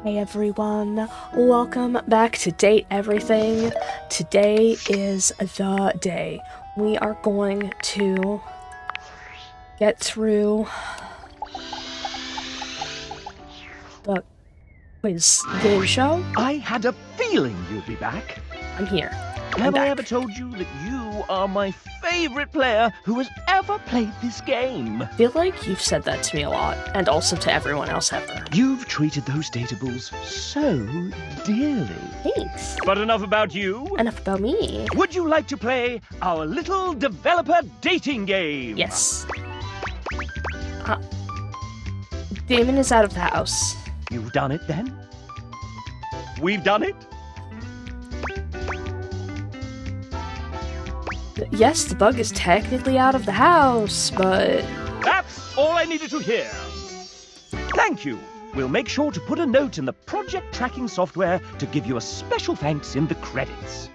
Hey everyone, welcome back to Date Everything. Today is the day. We are going to get through the quiz game show. I had a feeling you'd be back. I'm here. Have I ever told you that you are my favorite player who has ever played this game? I feel like you've said that to me a lot, and also to everyone else ever. You've treated those Dateables so dearly. Thanks. But enough about you. Enough about me. Would you like to play our little developer dating game? Yes. Damon is out of the house. You've done it then? We've done it? Yes, the bug is technically out of the house, but... That's all I needed to hear. Thank you. We'll make sure to put a note in the project tracking software to give you a special thanks in the credits.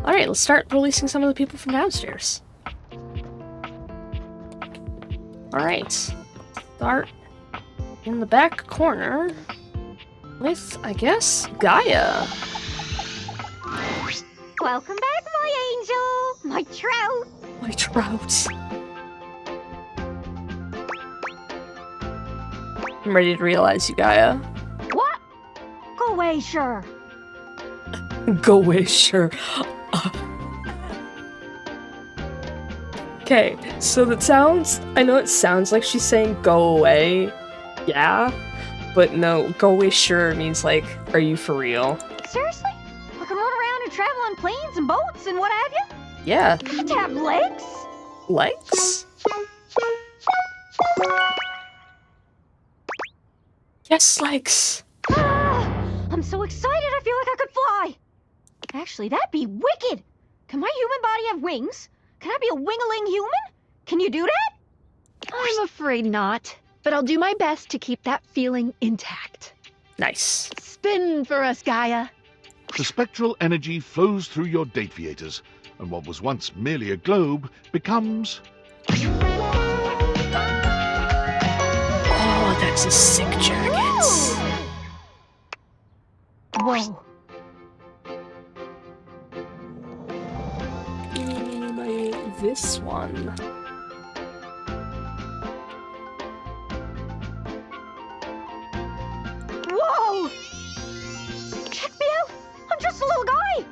Alright, let's start releasing some of the people from downstairs. Alright. Start in the back corner with, I guess, Gaia. Welcome back, my angel! My trout! My trout. I'm ready to realize you, Gaia. What? Go away, sure. Go away, sure. Okay, so that sounds... I know it sounds like she's saying go away. Yeah. But no, go away, sure means like, are you for real? Seriously? I can run around and travel on planes and boats and what have you? Yeah. To have legs? Legs? Yes, legs. I'm so excited I feel like I could fly. Actually, that'd be wicked. Can my human body have wings? Can I be a wing-a-ling human? Can you do that? I'm afraid not, but I'll do my best to keep that feeling intact. Nice. Spin for us, Gaia. The spectral energy flows through your Dateaviators, and what was once merely a globe becomes... Oh, that's a sick jacket. Whoa. This one. Whoa! Check me out! I'm just a little guy!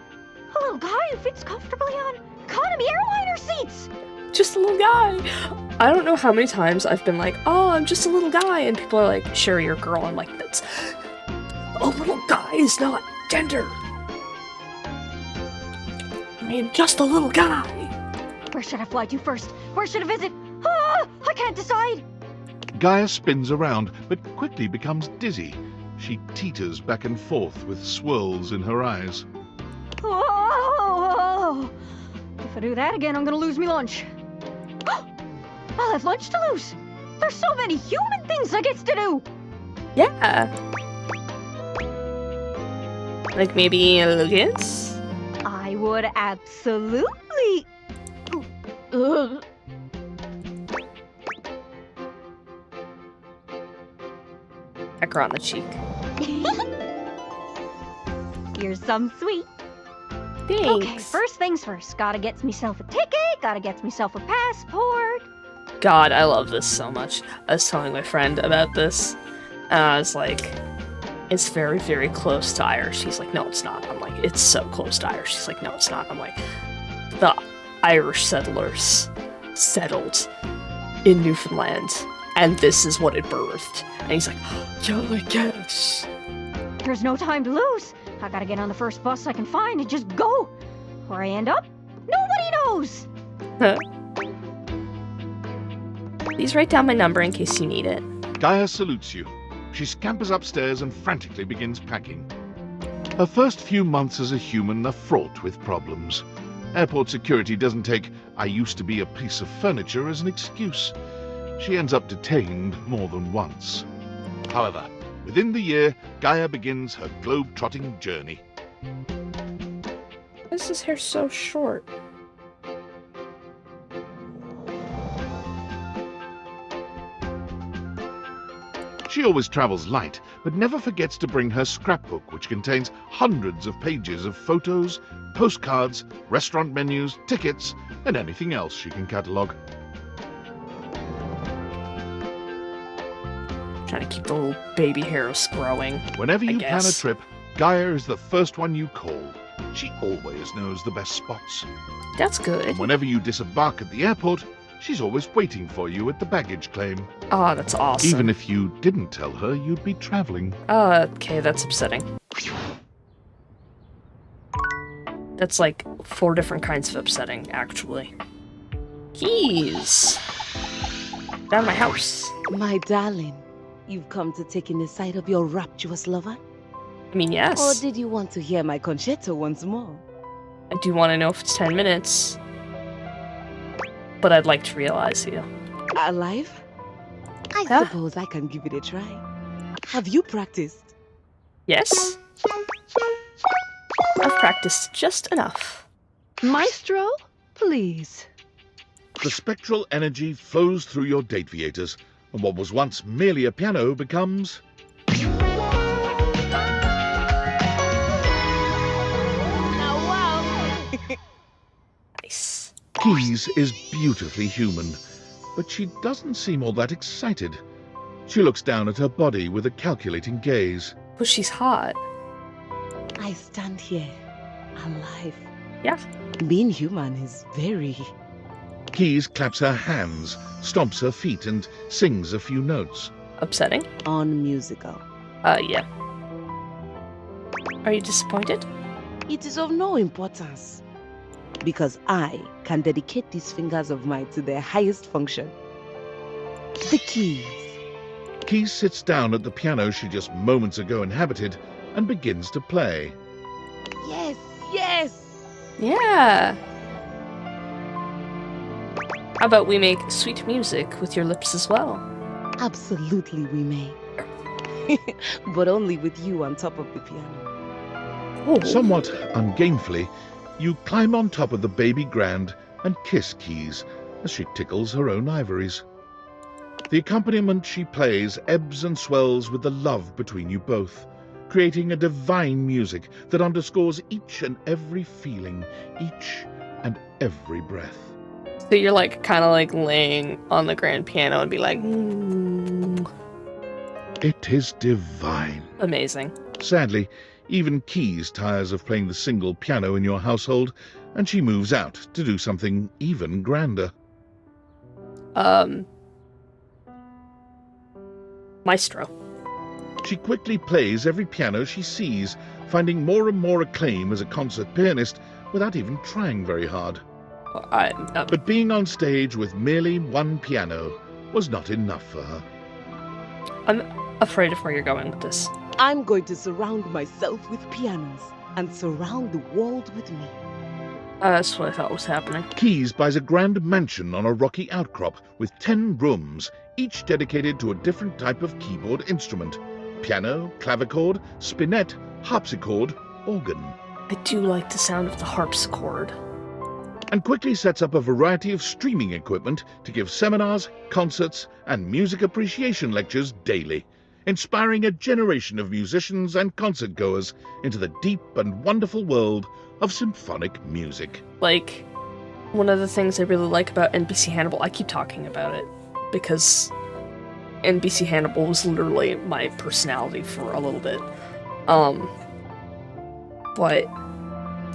A little guy who fits comfortably on economy airliner seats! Just a little guy. I don't know how many times I've been like, oh, I'm just a little guy, and people are like, sure, you're a girl. I'm like, that's... A little guy is not gender. I am just a little guy. Where should I fly to first? Where should I visit? Ah, I can't decide! Gaia spins around, but quickly becomes dizzy. She teeters back and forth with swirls in her eyes. Whoa! If I do that again, I'm gonna lose me lunch. I'll have lunch to lose! There's so many human things I get to do! Yeah. Like maybe a little kiss? I would absolutely... Ugh. Peck her on the cheek. Here's some sweet. Thanks. Okay, first things first. Gotta get myself a ticket, gotta get myself a passport. God, I love this so much. I was telling my friend about this, and I was like, it's very, very close to Irish. He's like, no, it's not. I'm like, it's so close to Irish. He's like, no, it's not. I'm like, the Irish settlers settled in Newfoundland, and this is what it birthed. And he's like, yeah, I guess. There's no time to lose. I gotta get on the first bus I can find and just go. Where I end up, nobody knows. Please write down my number in case you need it. Gaia salutes you. She scampers upstairs and frantically begins packing. Her first few months as a human are fraught with problems. Airport security doesn't take "I used to be a piece of furniture" as an excuse. She ends up detained more than once. However, within the year, Gaia begins her globe-trotting journey. Why is his hair so short? She always travels light, but never forgets to bring her scrapbook, which contains hundreds of pages of photos, postcards, restaurant menus, tickets, and anything else she can catalogue. Trying to keep the little baby hairs growing. Whenever you plan a guess. trip, Gaia is the first one you call. She always knows the best spots. That's good. And whenever you disembark at the airport, she's always waiting for you at the baggage claim. Oh, that's awesome. Even if you didn't tell her you'd be traveling. Okay, that's upsetting. That's like 4 different kinds of upsetting, actually. Keys! Down my house. My darling, you've come to take in the sight of your rapturous lover? I mean, yes. Or did you want to hear my concerto once more? I do want to know if it's 10 minutes. But I'd like to realize you. Alive? I Yeah. suppose I can give it a try. Have you practiced? Yes? I've practiced just enough. Maestro, please. The spectral energy flows through your Dateables, and what was once merely a piano becomes... Nice. Keys is beautifully human, but she doesn't seem all that excited. She looks down at her body with a calculating gaze. But she's hot. I stand here, alive. Yeah. Being human is very... Keys claps her hands, stomps her feet, and sings a few notes. Upsetting? unmusical. Yeah. Are you disappointed? It is of no importance, because I can dedicate these fingers of mine to their highest function. The keys. Keys sits down at the piano she just moments ago inhabited and begins to play. Yes, yes! Yeah. How about we make sweet music with your lips as well? Absolutely we may. But only with you on top of the piano. Oh. Somewhat ungamefully, you climb on top of the baby grand and kiss Keys as she tickles her own ivories. The accompaniment she plays ebbs and swells with the love between you both, creating a divine music that underscores each and every feeling, each and every breath. So you're like kind of like laying on the grand piano and be like, It is divine. amazing. Sadly, even Keys tires of playing the single piano in your household, and she moves out to do something even grander. Maestro. She quickly plays every piano she sees, finding more and more acclaim as a concert pianist without even trying very hard. Well, But being on stage with merely one piano was not enough for her. I'm afraid of where you're going with this. I'm going to surround myself with pianos and surround the world with me. That's what I thought was happening. Keys buys a grand mansion on a rocky outcrop with 10 rooms, each dedicated to a different type of keyboard instrument. Piano, clavichord, spinet, harpsichord, organ. I do like the sound of the harpsichord. And quickly sets up a variety of streaming equipment to give seminars, concerts, and music appreciation lectures daily, inspiring a generation of musicians and concert-goers into the deep and wonderful world of symphonic music. Like, one of the things I really like about NBC Hannibal, I keep talking about it, because NBC Hannibal was literally my personality for a little bit. But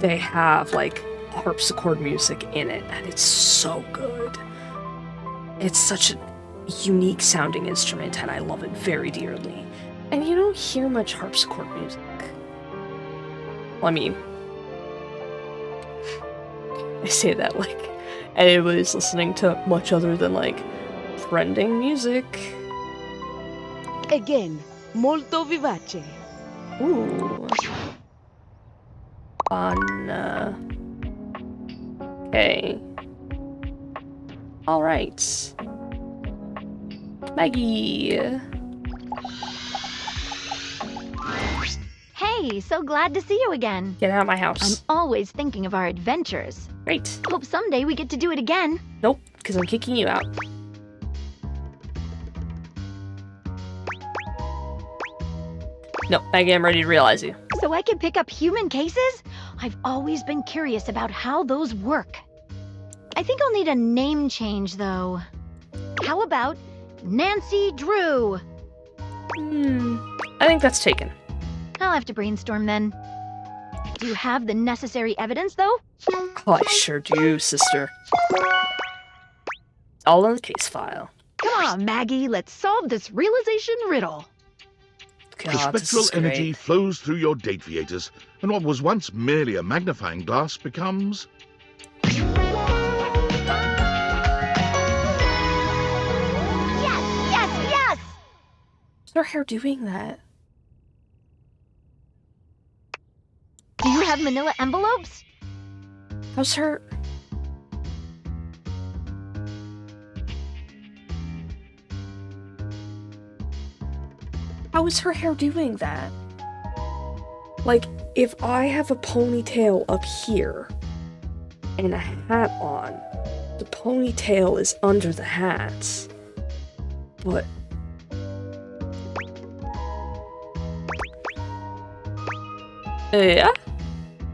they have, like, harpsichord music in it, and it's so good. It's such a unique sounding instrument, and I love it very dearly. And you don't hear much harpsichord music. Well, I mean, I say that like anybody's listening to much other than like trending music. Again, molto vivace. Ooh. Fun. Okay. Alright. Maggie. Hey, so glad to see you again. Get out of my I'm house. always thinking of our adventures. Great. Hope someday we get to do it again. Nope, because I'm kicking you out. No, Maggie, I'm ready to realize you. So I can pick up human cases? I've always been curious about how those work. I think I'll need a name change, though. How about Nancy Drew? I think that's taken. I'll have to brainstorm then. Do you have the necessary evidence, though? Oh, I sure do, sister. All in the case file. Come on, Maggie, let's solve this realization riddle. The God, this spectral is great. energy flows through your Dateaviators, and what was once merely a magnifying glass becomes... Yes! Is her hair doing that? Do you have manila envelopes? How's her... How is her hair doing that? Like, if I have a ponytail up here and a hat on, the ponytail is under the hat. But... yeah?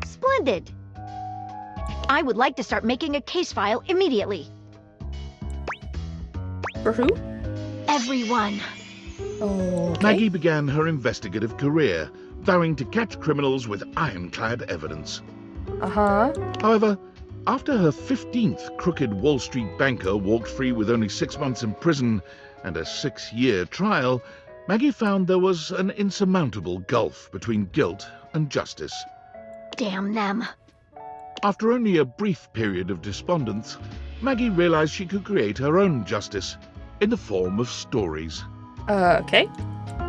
Splendid. I would like to start making a case file immediately. For who? Everyone. Oh, okay. Maggie began her investigative career, vowing to catch criminals with ironclad evidence. Uh-huh. However, after her 15th crooked Wall Street banker walked free with only 6 months in prison and a 6-year trial, Maggie found there was an insurmountable gulf between guilt and justice. Damn them. After only a brief period of despondence, Maggie realized she could create her own justice in the form of stories. Okay.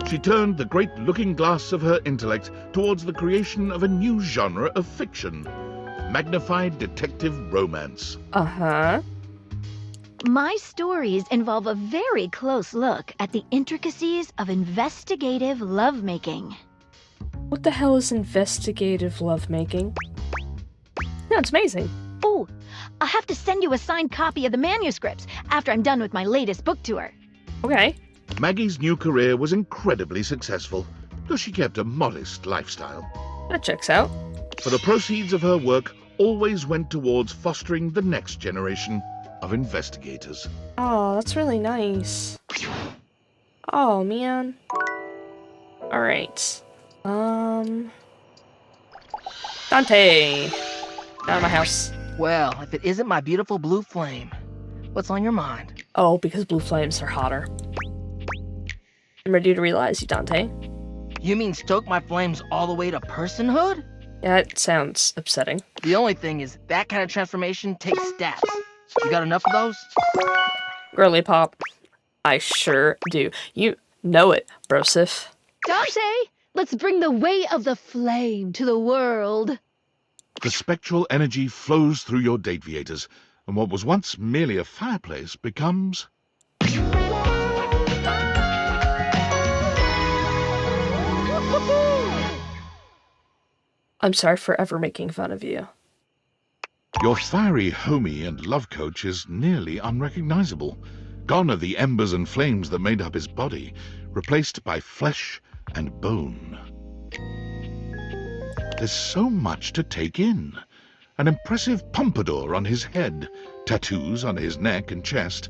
She turned the great looking glass of her intellect towards the creation of a new genre of fiction, magnified detective romance. Uh-huh. My stories involve a very close look at the intricacies of investigative lovemaking. What the hell is investigative lovemaking? No, it's amazing. Oh, I'll have to send you a signed copy of the manuscripts after I'm done with my latest book tour. Okay. Maggie's new career was incredibly successful, though she kept a modest lifestyle. That checks out. For the proceeds of her work always went towards fostering the next generation of investigators. Oh, that's really nice. Oh, man. Alright. Dante! Out of my house. Well, if it isn't my beautiful blue flame, what's on your mind? Oh, because blue flames are hotter. I'm ready to realize you, Dante. You mean stoke my flames all the way to personhood? Yeah, it sounds upsetting. The only thing is, that kind of transformation takes stats. You got enough of those? Girly pop. I sure do. You know it, brosif. Dante, let's bring the way of the flame to the world. The spectral energy flows through your Dateaviators, and what was once merely a fireplace becomes... I'm sorry for ever making fun of you. Your fiery homie and love coach is nearly unrecognizable. Gone are the embers and flames that made up his body, replaced by flesh and bone. There's so much to take in. An impressive pompadour on his head, tattoos on his neck and chest,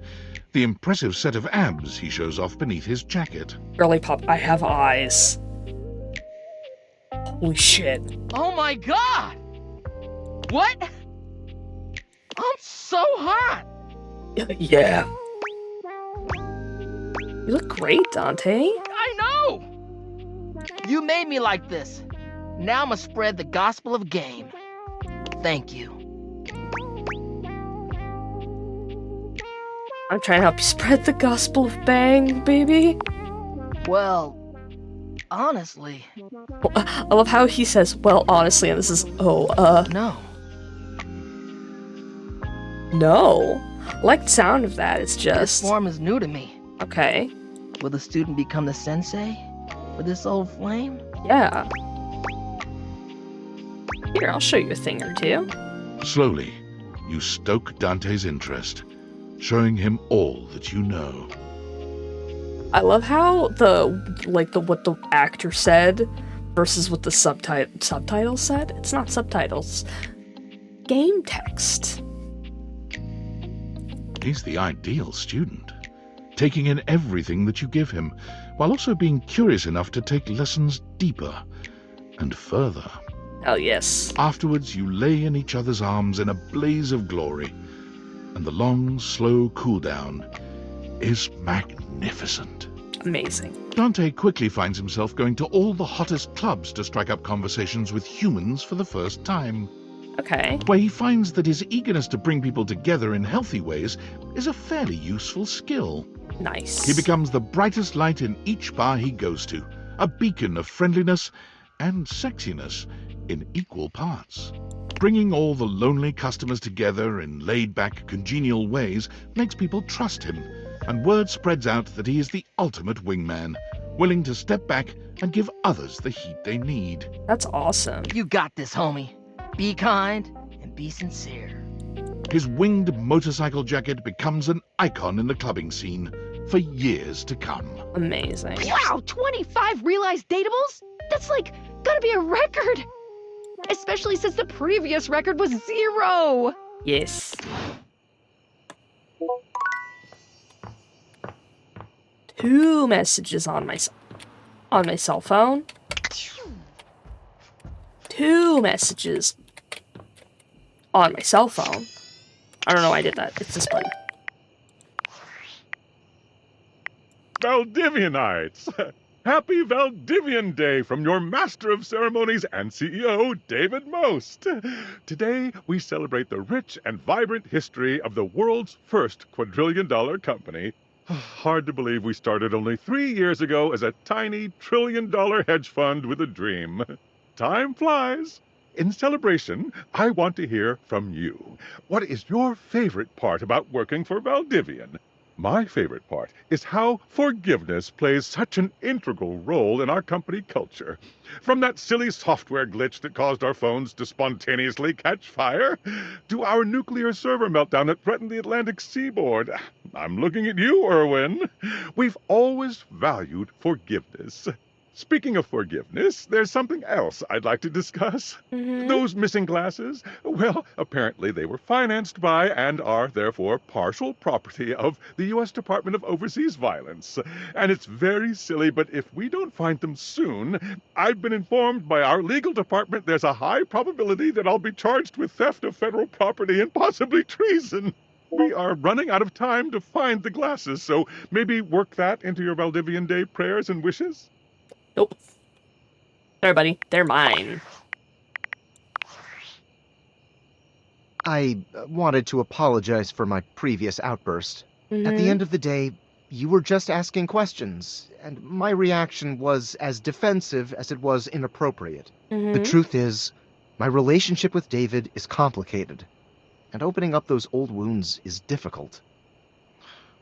the impressive set of abs he shows off beneath his jacket. Girly pop, I have eyes. Holy shit. Oh my god! What? I'm so hot! Yeah. You look great, Dante. I know! You made me like this. Now I'ma spread the gospel of game. Thank you. I'm trying to help you spread the gospel of bang, baby. Well, honestly, I love how he says, well, honestly, and this is, no. no. I like the sound of that, it's This just... form is new to me. Okay. Will the student become the sensei for this old flame? Yeah. Here, I'll show you a thing or two. Slowly, you stoke Dante's interest, showing him all that you know. I love how what the actor said versus what the subtitles said. It's not subtitles. Game text. He's the ideal student, taking in everything that you give him, while also being curious enough to take lessons deeper and further. Hell yes. Afterwards, you lay in each other's arms in a blaze of glory, and the long, slow cool down is magnificent. Amazing. Dante quickly finds himself going to all the hottest clubs to strike up conversations with humans for the first time, Okay. where he finds that his eagerness to bring people together in healthy ways is a fairly useful skill. Nice. He becomes the brightest light in each bar he goes to, a beacon of friendliness and sexiness in equal parts. Bringing all the lonely customers together in laid-back, congenial ways makes people trust him, and word spreads out that he is the ultimate wingman, willing to step back and give others the heat they need. That's awesome. You got this, homie. Be kind and be sincere. His winged motorcycle jacket becomes an icon in the clubbing scene for years to come. Amazing. Wow, 25 realized dateables? That's like, gotta be a record! Especially since the previous record was 0! Yes. Two messages on my cell phone. Two messages on my cell phone. I don't know why I did that. It's this button. Valdivianites! Happy Valdivian Day from your Master of Ceremonies and CEO, David Most. Today, we celebrate the rich and vibrant history of the world's first quadrillion-dollar company. Hard to believe we started only 3 years ago as a tiny trillion-dollar hedge fund with a dream. Time flies. In celebration, I want to hear from you. What is your favorite part about working for Valdivian? My favorite part is how forgiveness plays such an integral role in our company culture. From that silly software glitch that caused our phones to spontaneously catch fire, to our nuclear server meltdown that threatened the Atlantic seaboard. I'm looking at you, Erwin. We've always valued forgiveness. Speaking of forgiveness, there's something else I'd like to discuss. Those missing glasses? Well, apparently they were financed by and are therefore partial property of the U.S. Department of Overseas Violence. And it's very silly, but if we don't find them soon, I've been informed by our legal department there's a high probability that I'll be charged with theft of federal property and possibly treason. We are running out of time to find the glasses, so maybe work that into your Valdivian Day prayers and wishes? Nope. Sorry, buddy. They're mine. I wanted to apologize for my previous outburst. At the end of the day, you were just asking questions, and my reaction was as defensive as it was inappropriate. The truth is, my relationship with David is complicated, and opening up those old wounds is difficult.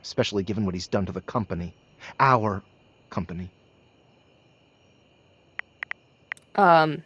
Especially given what he's done to the company. Our company. Tell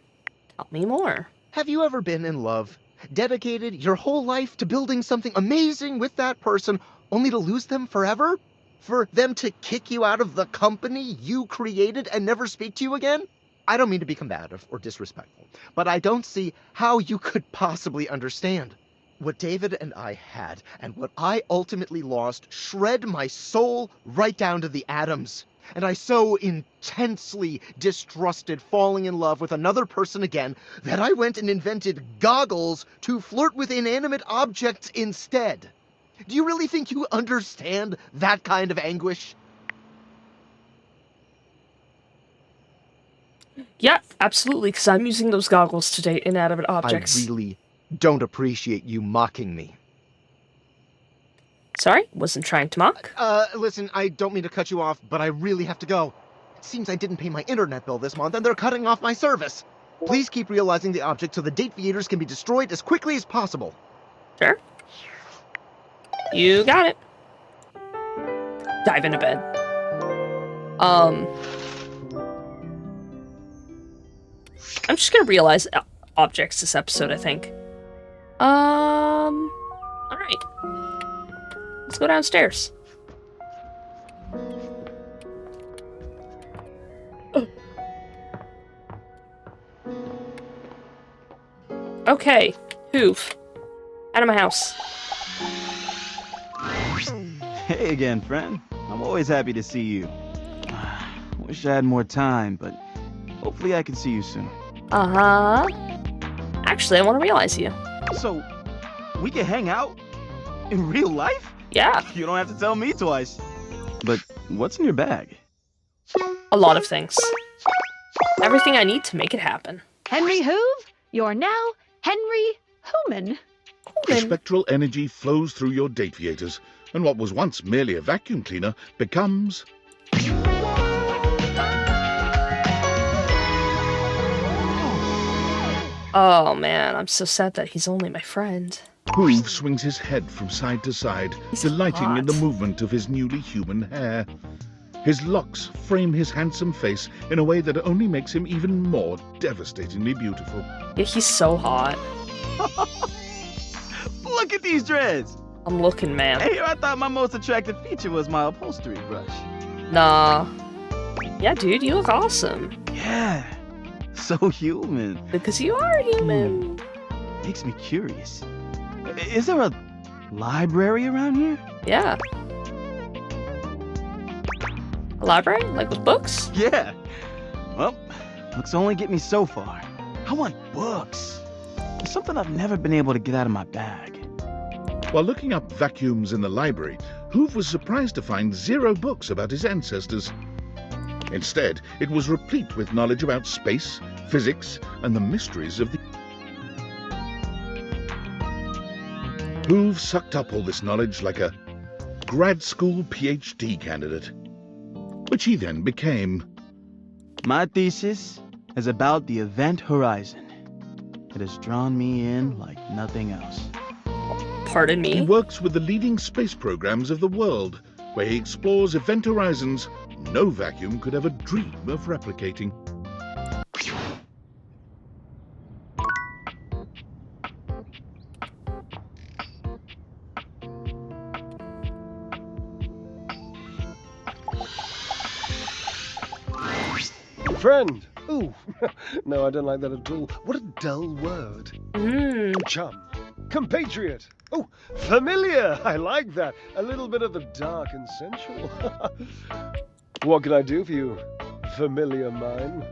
me more. Have you ever been in love? Dedicated your whole life to building something amazing with that person, only to lose them forever? For them to kick you out of the company you created and never speak to you again? I don't mean to be combative or disrespectful, but I don't see how you could possibly understand. What David and I had, and what I ultimately lost, shred my soul right down to the atoms. And I so intensely distrusted falling in love with another person again that I went and invented goggles to flirt with inanimate objects instead. Do you really think you understand that kind of anguish? Yeah, absolutely, because I'm using those goggles to date inanimate objects. I really don't appreciate you mocking me. Sorry? Wasn't trying to mock? Listen, I don't mean to cut you off, but I really have to go. It seems I didn't pay my internet bill this month, and they're cutting off my service. Please keep realizing the object so the date theaters can be destroyed as quickly as possible. Sure. You got it. Dive into bed. I'm just gonna realize objects this episode, I think. Alright. Let's go downstairs. Okay, Hoof. Out of my house. Hey again, friend. I'm always happy to see you. Wish I had more time, but hopefully I can see you soon. Uh-huh. Actually, I want to realize you. So, we can hang out? In real life? Yeah, You don't have to tell me twice. But what's in your bag? a lot of things. Everything I need to make it happen. Henry Hoove, you're now Henry Hooman. The spectral energy flows through your Dateables, and what was once merely a vacuum cleaner becomes... Oh man, I'm so sad that he's only my friend. Hoove swings his head from side to side, He's delighting in the hot. movement of his newly human hair. His locks frame his handsome face in a way that only makes him even more devastatingly beautiful. Yeah, he's so hot. Look at these dreads! I'm looking, man. Hey, I thought my most attractive feature was my upholstery brush. Nah. Yeah, dude, you look awesome. Yeah, so human. Because you are human. Makes me curious. Is there a library around here? Yeah. A library? Like with books? Yeah. Well, books only get me so far. I want books. There's something I've never been able to get out of my bag. While looking up vacuums in the library, Hoove was surprised to find 0 books about his ancestors. Instead, it was replete with knowledge about space, physics, and the mysteries of the... Hoove sucked up all this knowledge like a grad school PhD candidate, which he then became. My thesis is about the event horizon. It has drawn me in like nothing else. Pardon He me? works with the leading space programs of the world, where he explores event horizons no vacuum could ever dream of replicating. Friend! Ooh, no, I don't like that at all. What a dull word. Chum. Compatriot. Oh, familiar. I like that. A little bit of the dark and sensual. What can I do for you, familiar mine?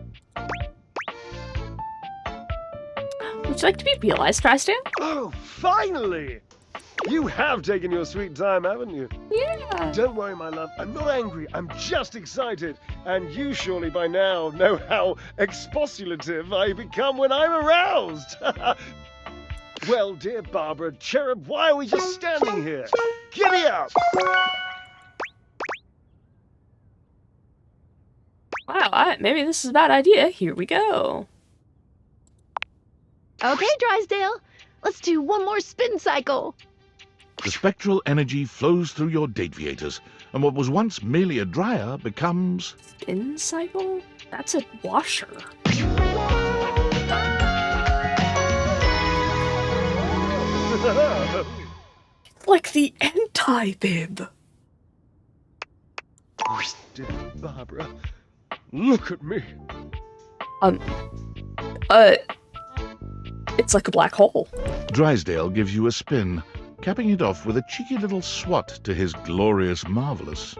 Would you like to be realized, Drysdale? Oh, finally! You have taken your sweet time, haven't you? Yeah. Don't worry, my love. I'm not angry. I'm just excited. And you surely by now know how expostulative I become when I'm aroused. Well, dear Barbara, Cherub, why are we just standing here? Giddy up! Wow, maybe this is a bad idea. Here we go. Okay, Drysdale, let's do one more spin cycle. The spectral energy flows through your Dateables, and what was once merely a dryer becomes... Spin cycle? That's a washer. Like the anti-bib. Oh, dear Barbara, look at me. It's like a black hole. Drysdale gives you a spin, capping it off with a cheeky little swat to his glorious marvelous.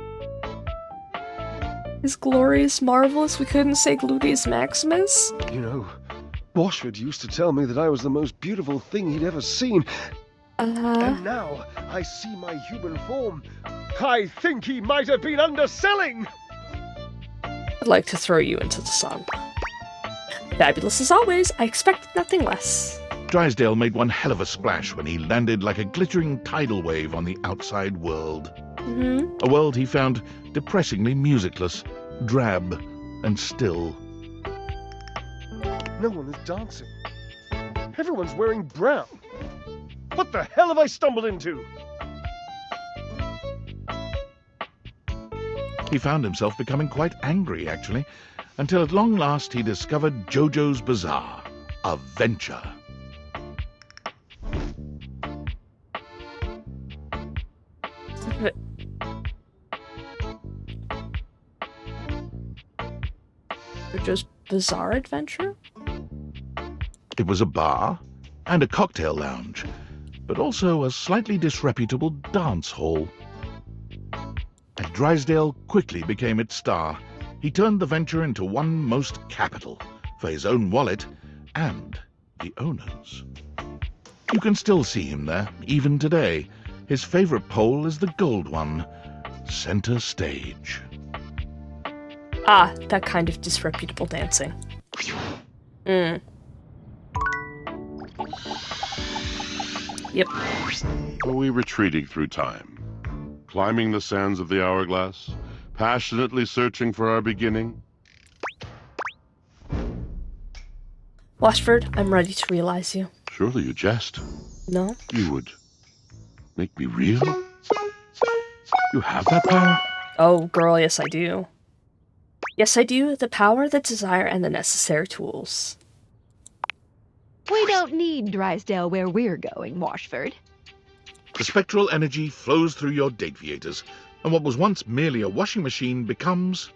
Is glorious marvelous? We couldn't say gluteus maximus? You know, Washford used to tell me that I was the most beautiful thing he'd ever seen. And now I see my human form. I think he might have been underselling. I'd like to throw you into the sun. Fabulous as always, I expected nothing less. Drysdale made one hell of a splash when he landed like a glittering tidal wave on the outside world. A world he found depressingly musicless, drab, and still. No one is dancing. Everyone's wearing brown. What the hell have I stumbled into? He found himself becoming quite angry, actually, until at long last he discovered JoJo's Bazaar, a venture. JoJo's Bizarre Adventure? It was a bar and a cocktail lounge, but also a slightly disreputable dance hall. And Drysdale quickly became its star. He turned the venture into one most capital for his own wallet and the owner's. You can still see him there, even today. His favorite pole is the gold one, center stage. Ah, that kind of disreputable dancing. Yep. Are we retreating through time? Climbing the sands of the hourglass? Passionately searching for our beginning? Washford, I'm ready to realize you. Surely you jest. No? You would make me real? You have that power? Oh, girl, yes I do. Yes I do. The power, the desire, and the necessary tools. We don't need Drysdale where we're going, Washford. The spectral energy flows through your Dateables, and what was once merely a washing machine becomes...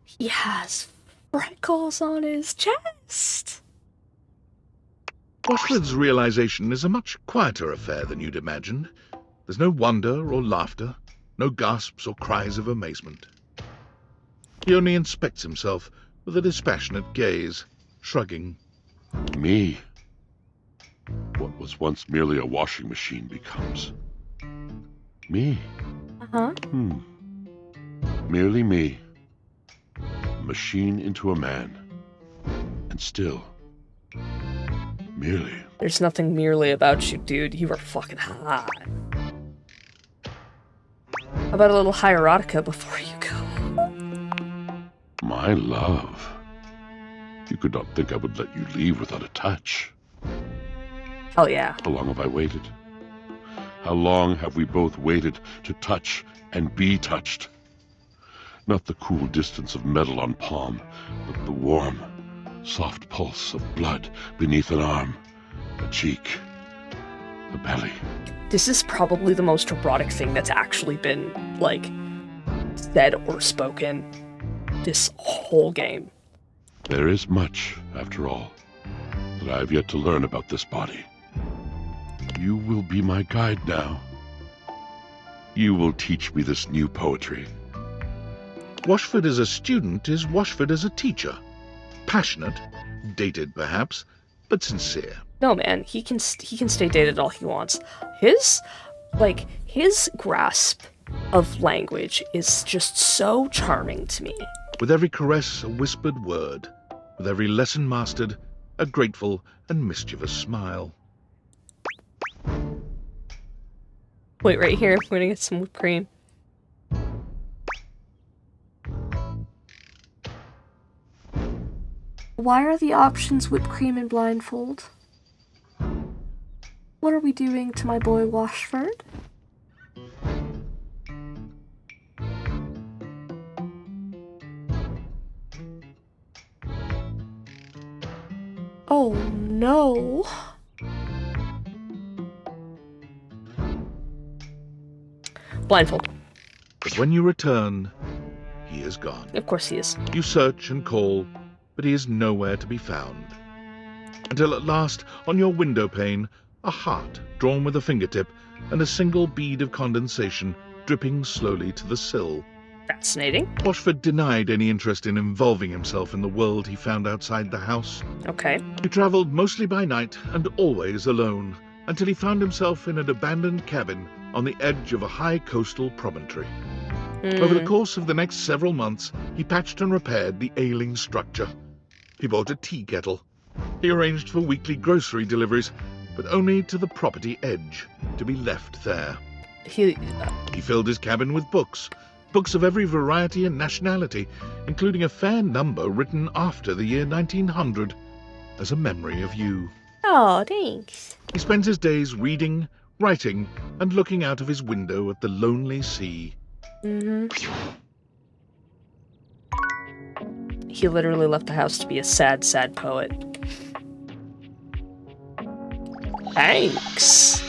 He has freckles on his chest. Washford's realization is a much quieter affair than you'd imagined. There's no wonder or laughter, no gasps or cries of amazement. He only inspects himself with a dispassionate gaze, shrugging. Me. What was once merely a washing machine becomes... me. Uh-huh. Merely me. A machine into a man. And still... merely. There's nothing merely about you, dude. You are fucking hot. How about a little hierotica before you go? My love. You could not think I would let you leave without a touch. Hell yeah. How long have I waited? How long have we both waited to touch and be touched? Not the cool distance of metal on palm, but the warm, soft pulse of blood beneath an arm, a cheek, a belly. This is probably the most erotic thing that's actually been, like, said or spoken this whole game. There is much, after all, that I have yet to learn about this body. You will be my guide now. You will teach me this new poetry. Washford as a student is Washford as a teacher. Passionate, dated perhaps, but sincere. No, man, he can stay dated all he wants. His grasp of language is just so charming to me. With every caress, a whispered word. With every lesson mastered, a grateful and mischievous smile. Wait, right here, I'm gonna get some whipped cream. Why are the options whipped cream and blindfold? What are we doing to my boy Washford? Oh no. Blindfold. But when you return, he is gone. Of course he is. You search and call, but he is nowhere to be found. Until at last, on your window pane, a heart drawn with a fingertip and a single bead of condensation dripping slowly to the sill. Fascinating. Washford denied any interest in involving himself in the world he found outside the house. Okay. He travelled mostly by night and always alone, until he found himself in an abandoned cabin on the edge of a high coastal promontory. Over the course of the next several months, he patched and repaired the ailing structure. He bought a tea kettle. He arranged for weekly grocery deliveries, but only to the property edge, to be left there. He filled his cabin with books of every variety and nationality, including a fair number written after the year 1900, as a memory of you. Oh, thanks. He spends his days reading, writing, and looking out of his window at the lonely sea. He literally left the house to be a sad, sad poet. Thanks.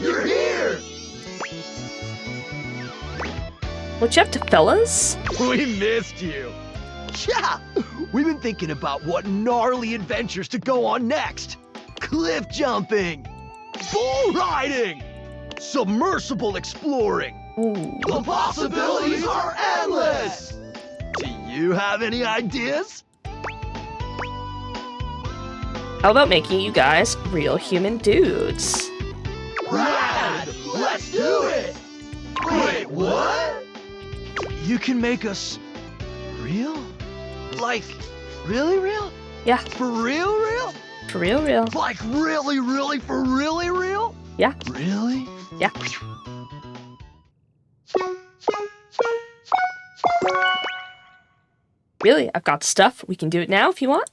You're here! What you up to, fellas? We missed you. Yeah, we've been thinking about what gnarly adventures to go on next. Cliff jumping, bull riding, submersible exploring. Ooh. The possibilities are endless. Do you have any ideas? How about making you guys real human dudes? Rad! Let's do it! Wait, what? You can make us real? Like, really real? Yeah. For real real? For real, real. Like really for really real? Yeah. Really? Yeah. Really, I've got stuff. We can do it now if you want.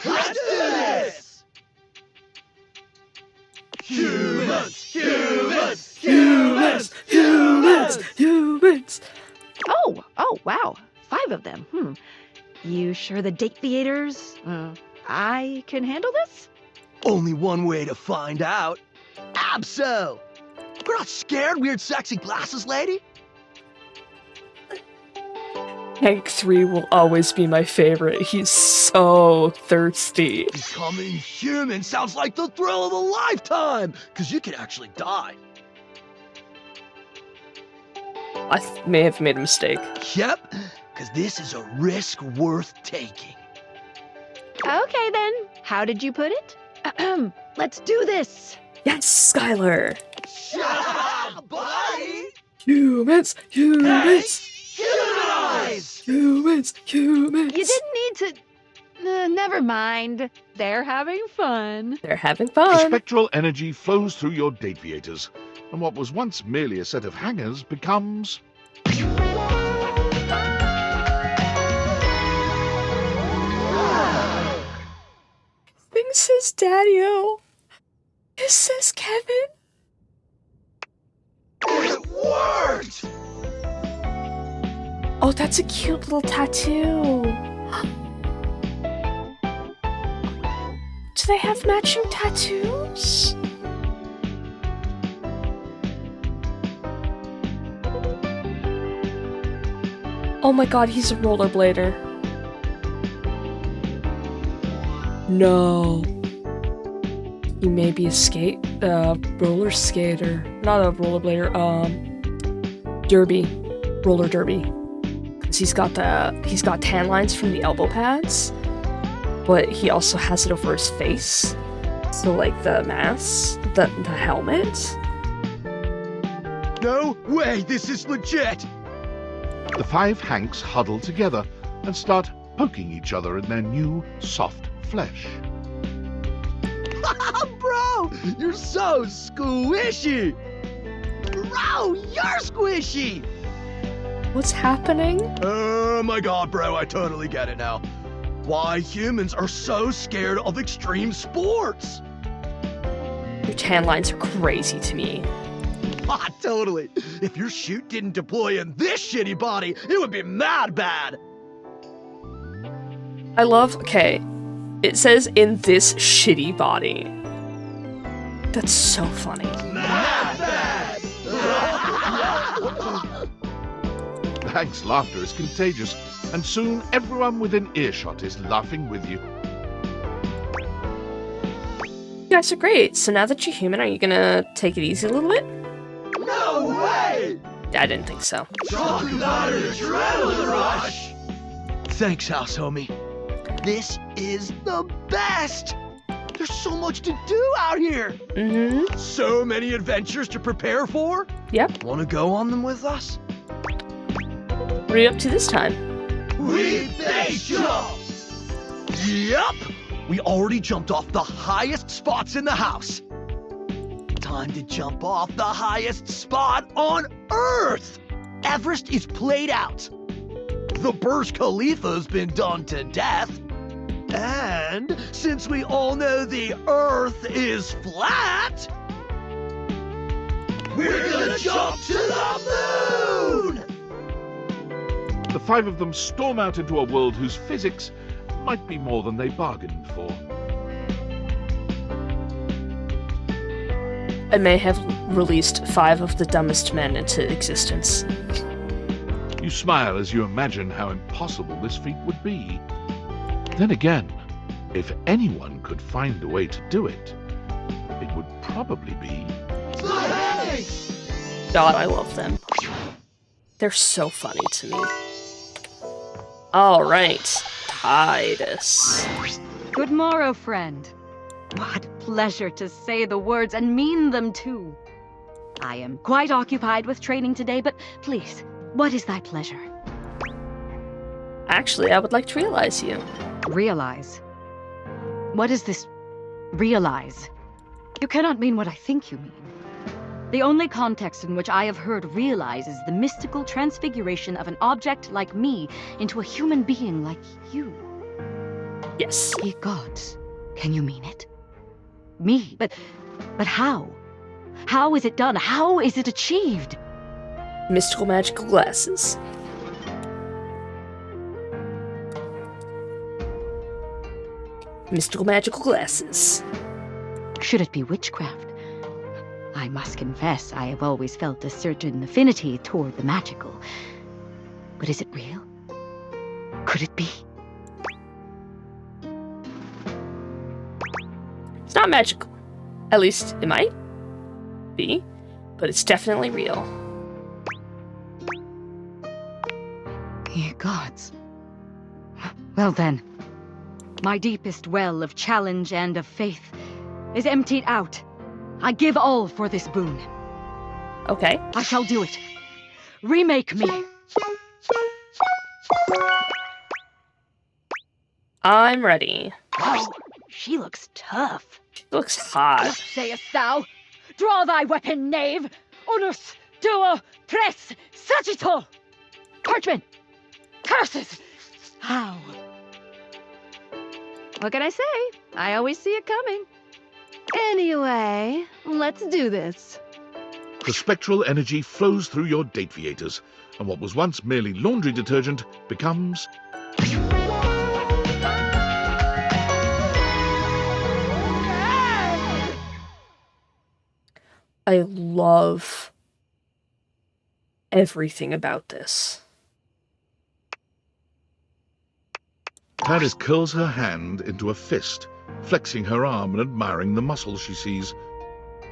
Let's do this! Humans! Oh, wow. 5 of them. You sure the date theaters, I can handle this? Only one way to find out. Abso! We're not scared, weird sexy glasses lady? Hank 3 will always be my favorite. He's so thirsty. Becoming human sounds like the thrill of a lifetime, because you could actually die. I may have made a mistake. Yep, because this is a risk worth taking. Okay, then. How did you put it? Let's do this. Yes, Skylar! Shut up, buddy! Humans! Humans! Humanize! Humans! Humans! You didn't need to... never mind. They're having fun. They're having fun. Spectral energy flows through your Dateaviators, and what was once merely a set of hangers becomes... I think it says Daddy-O. It says Kevin. It worked! Oh, that's a cute little tattoo. Do they have matching tattoos? Oh my god, he's a rollerblader. No. He may be a roller skater. Not a rollerblader, roller derby. Cause he's got tan lines from the elbow pads, but he also has it over his face. So like the mask, the helmet. No way, this is legit! The 5 Hanks huddle together and start poking each other in their new, soft flesh. Bro, you're so squishy! Bro, you're squishy! What's happening? Oh my god, bro, I totally get it now. Why humans are so scared of extreme sports! Your tan lines are crazy to me. Ah, totally. If your chute didn't deploy in this shitty body, it would be mad bad. I love, okay, it says in this shitty body. That's so funny. Mad bad! Hank's laughter is contagious, and soon everyone within earshot is laughing with you. You guys are great. So now that you're human, are you gonna take it easy a little bit? No way! I didn't think so. Talk about an adrenaline rush! Thanks, house homie. This is the best! There's so much to do out here! Mm-hmm. So many adventures to prepare for? Yep. Wanna go on them with us? What are you up to this time? We base jump! Yep! We already jumped off the highest spots in the house. Time to jump off the highest spot on Earth! Everest is played out. The Burj Khalifa's been done to death. And since we all know the Earth is flat, we're gonna jump to the moon! The 5 of them storm out into a world whose physics might be more than they bargained for. I may have released 5 of the dumbest men into existence. You smile as you imagine how impossible this feat would be. Then again, if anyone could find a way to do it, it would probably be... God, I love them. They're so funny to me. Alright, Titus. Good morrow, friend. What pleasure to say the words and mean them too. I am quite occupied with training today, but please, what is thy pleasure? Actually, I would like to realize you. Realize? What is this realize? You cannot mean what I think you mean. The only context in which I have heard realize is the mystical transfiguration of an object like me into a human being like you. Yes. Ye gods, can you mean it? Me? But how? How is it done? How is it achieved? Mystical magical glasses. Mystical magical glasses. Should it be witchcraft? I must confess, I have always felt a certain affinity toward the magical. But is it real? Could it be? It's not magical. At least it might be, but it's definitely real. Ye gods. Well then, my deepest well of challenge and of faith is emptied out. I give all for this boon. Okay. I shall do it. Remake me. I'm ready. Oh, she looks tough. She looks hot. What sayest thou? Draw thy weapon, knave! Unus, duo, tres, sagittal! Parchment! Curses! How? What can I say? I always see it coming. Anyway, let's do this. The spectral energy flows through your Dateables, and what was once merely laundry detergent becomes... I love everything about this. Paris curls her hand into a fist, flexing her arm and admiring the muscles she sees.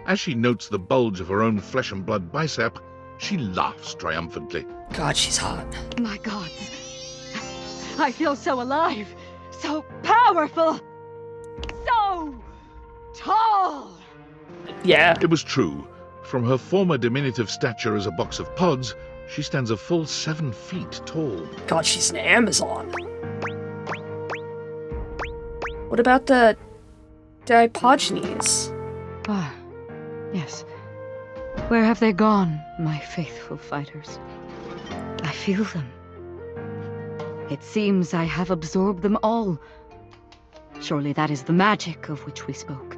As she notes the bulge of her own flesh and blood bicep, she laughs triumphantly. God, she's hot. My gods. I feel so alive, so powerful, so tall. Yeah. It was true. From her former diminutive stature as a box of pods, she stands a full 7 feet tall. God, she's an Amazon. What about the Dipogenes? Ah, yes. Where have they gone, my faithful fighters? I feel them. It seems I have absorbed them all. Surely that is the magic of which we spoke.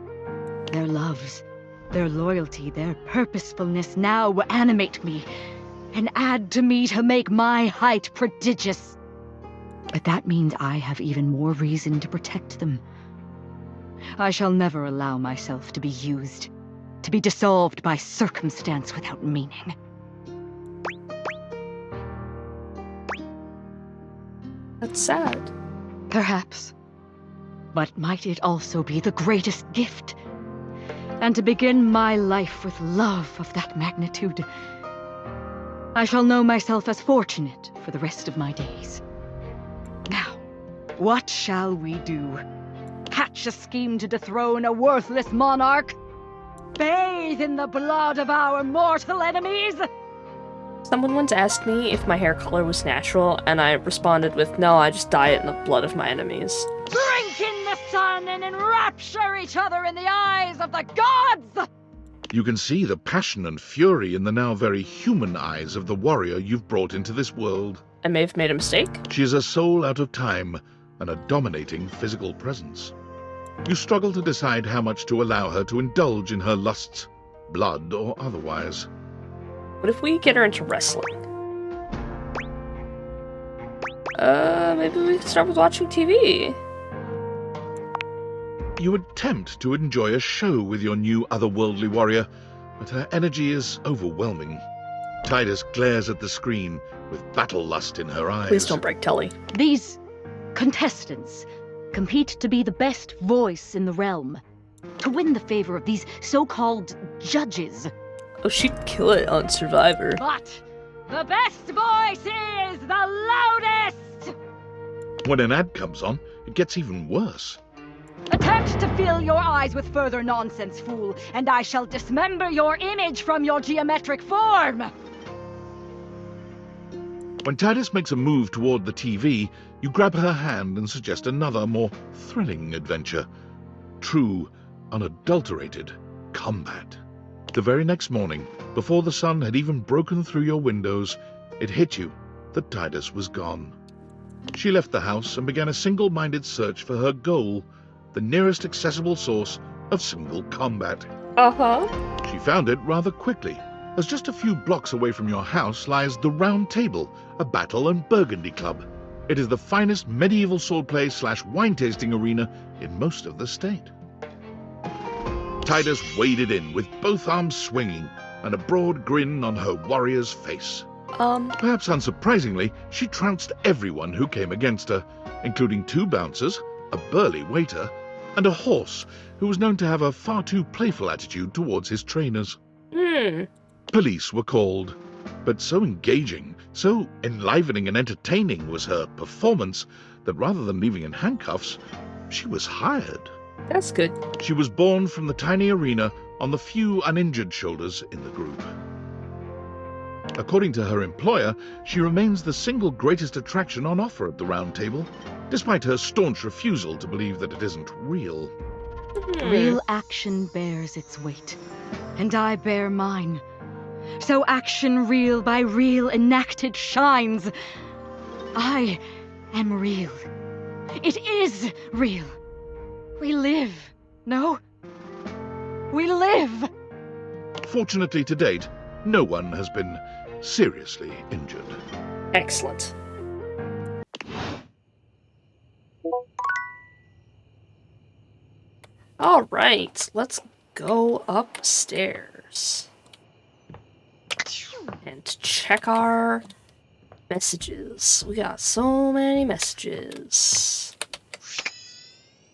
Their loves, their loyalty, their purposefulness now animate me and add to me to make my height prodigious. But that means I have even more reason to protect them. I shall never allow myself to be used, to be dissolved by circumstance without meaning. That's sad. Perhaps. But might it also be the greatest gift? And to begin my life with love of that magnitude, I shall know myself as fortunate for the rest of my days. Now, what shall we do? Hatch a scheme to dethrone a worthless monarch? Bathe in the blood of our mortal enemies? Someone once asked me if my hair color was natural, and I responded with, no, I just dye it in the blood of my enemies. Drink in the sun and enrapture each other in the eyes of the gods! You can see the passion and fury in the now very human eyes of the warrior you've brought into this world. I may have made a mistake. She is a soul out of time and a dominating physical presence. You struggle to decide how much to allow her to indulge in her lusts, blood or otherwise. What if we get her into wrestling? Maybe we could start with watching TV. You attempt to enjoy a show with your new otherworldly warrior, but her energy is overwhelming. Titus glares at the screen with battle lust in her eyes. Please don't break Telly. These contestants compete to be the best voice in the realm, to win the favor of these so-called judges. Oh, she'd kill it on Survivor. But the best voice is the loudest! When an ad comes on, it gets even worse. Attempt to fill your eyes with further nonsense, fool, and I shall dismember your image from your geometric form! When Titus makes a move toward the TV, you grab her hand and suggest another, more thrilling adventure. True, unadulterated combat. The very next morning, before the sun had even broken through your windows, it hit you that Titus was gone. She left the house and began a single-minded search for her goal, the nearest accessible source of single combat. She found it rather quickly, as just a few blocks away from your house lies the Round Table, a battle and burgundy club. It is the finest medieval swordplay / wine tasting arena in most of the state. Titus waded in with both arms swinging and a broad grin on her warrior's face. Perhaps unsurprisingly, she trounced everyone who came against her, including 2 bouncers, a burly waiter, and a horse who was known to have a far too playful attitude towards his trainers. Police were called, but so engaging, so enlivening and entertaining was her performance that rather than leaving in handcuffs, she was hired. That's good. She was born from the tiny arena on the few uninjured shoulders in the group. According to her employer, she remains the single greatest attraction on offer at the Round Table, despite her staunch refusal to believe that it isn't real. Real action bears its weight, and I bear mine. So action real by real enacted shines. I am real. It is real. We live. No? We live! Fortunately to date, no one has been seriously injured. Excellent. All right, let's go upstairs and check our messages. We got so many messages.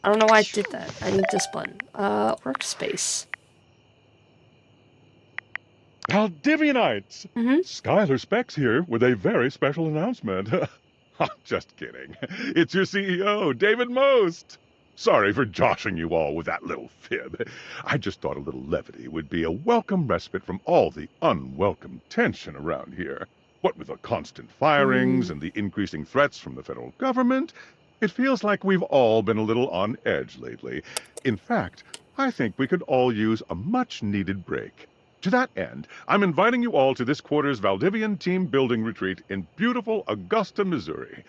I don't know why I did that. I need this button. Workspace. Valdivianites! Skylar Specs here with a very special announcement. Just kidding. It's your CEO, David Most. Sorry for joshing you all with that little fib. I just thought a little levity would be a welcome respite from all the unwelcome tension around here. What with the constant firings and the increasing threats from the federal government, it feels like we've all been a little on edge lately. In fact, I think we could all use a much-needed break. To that end, I'm inviting you all to this quarter's Valdivian team building retreat in beautiful Augusta, Missouri,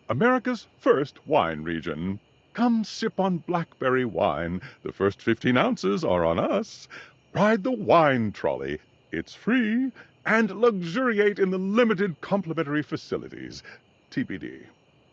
America's first wine region. Come sip on blackberry wine. The first 15 ounces are on us. Ride the wine trolley. It's free. And luxuriate in the limited complimentary facilities. TBD.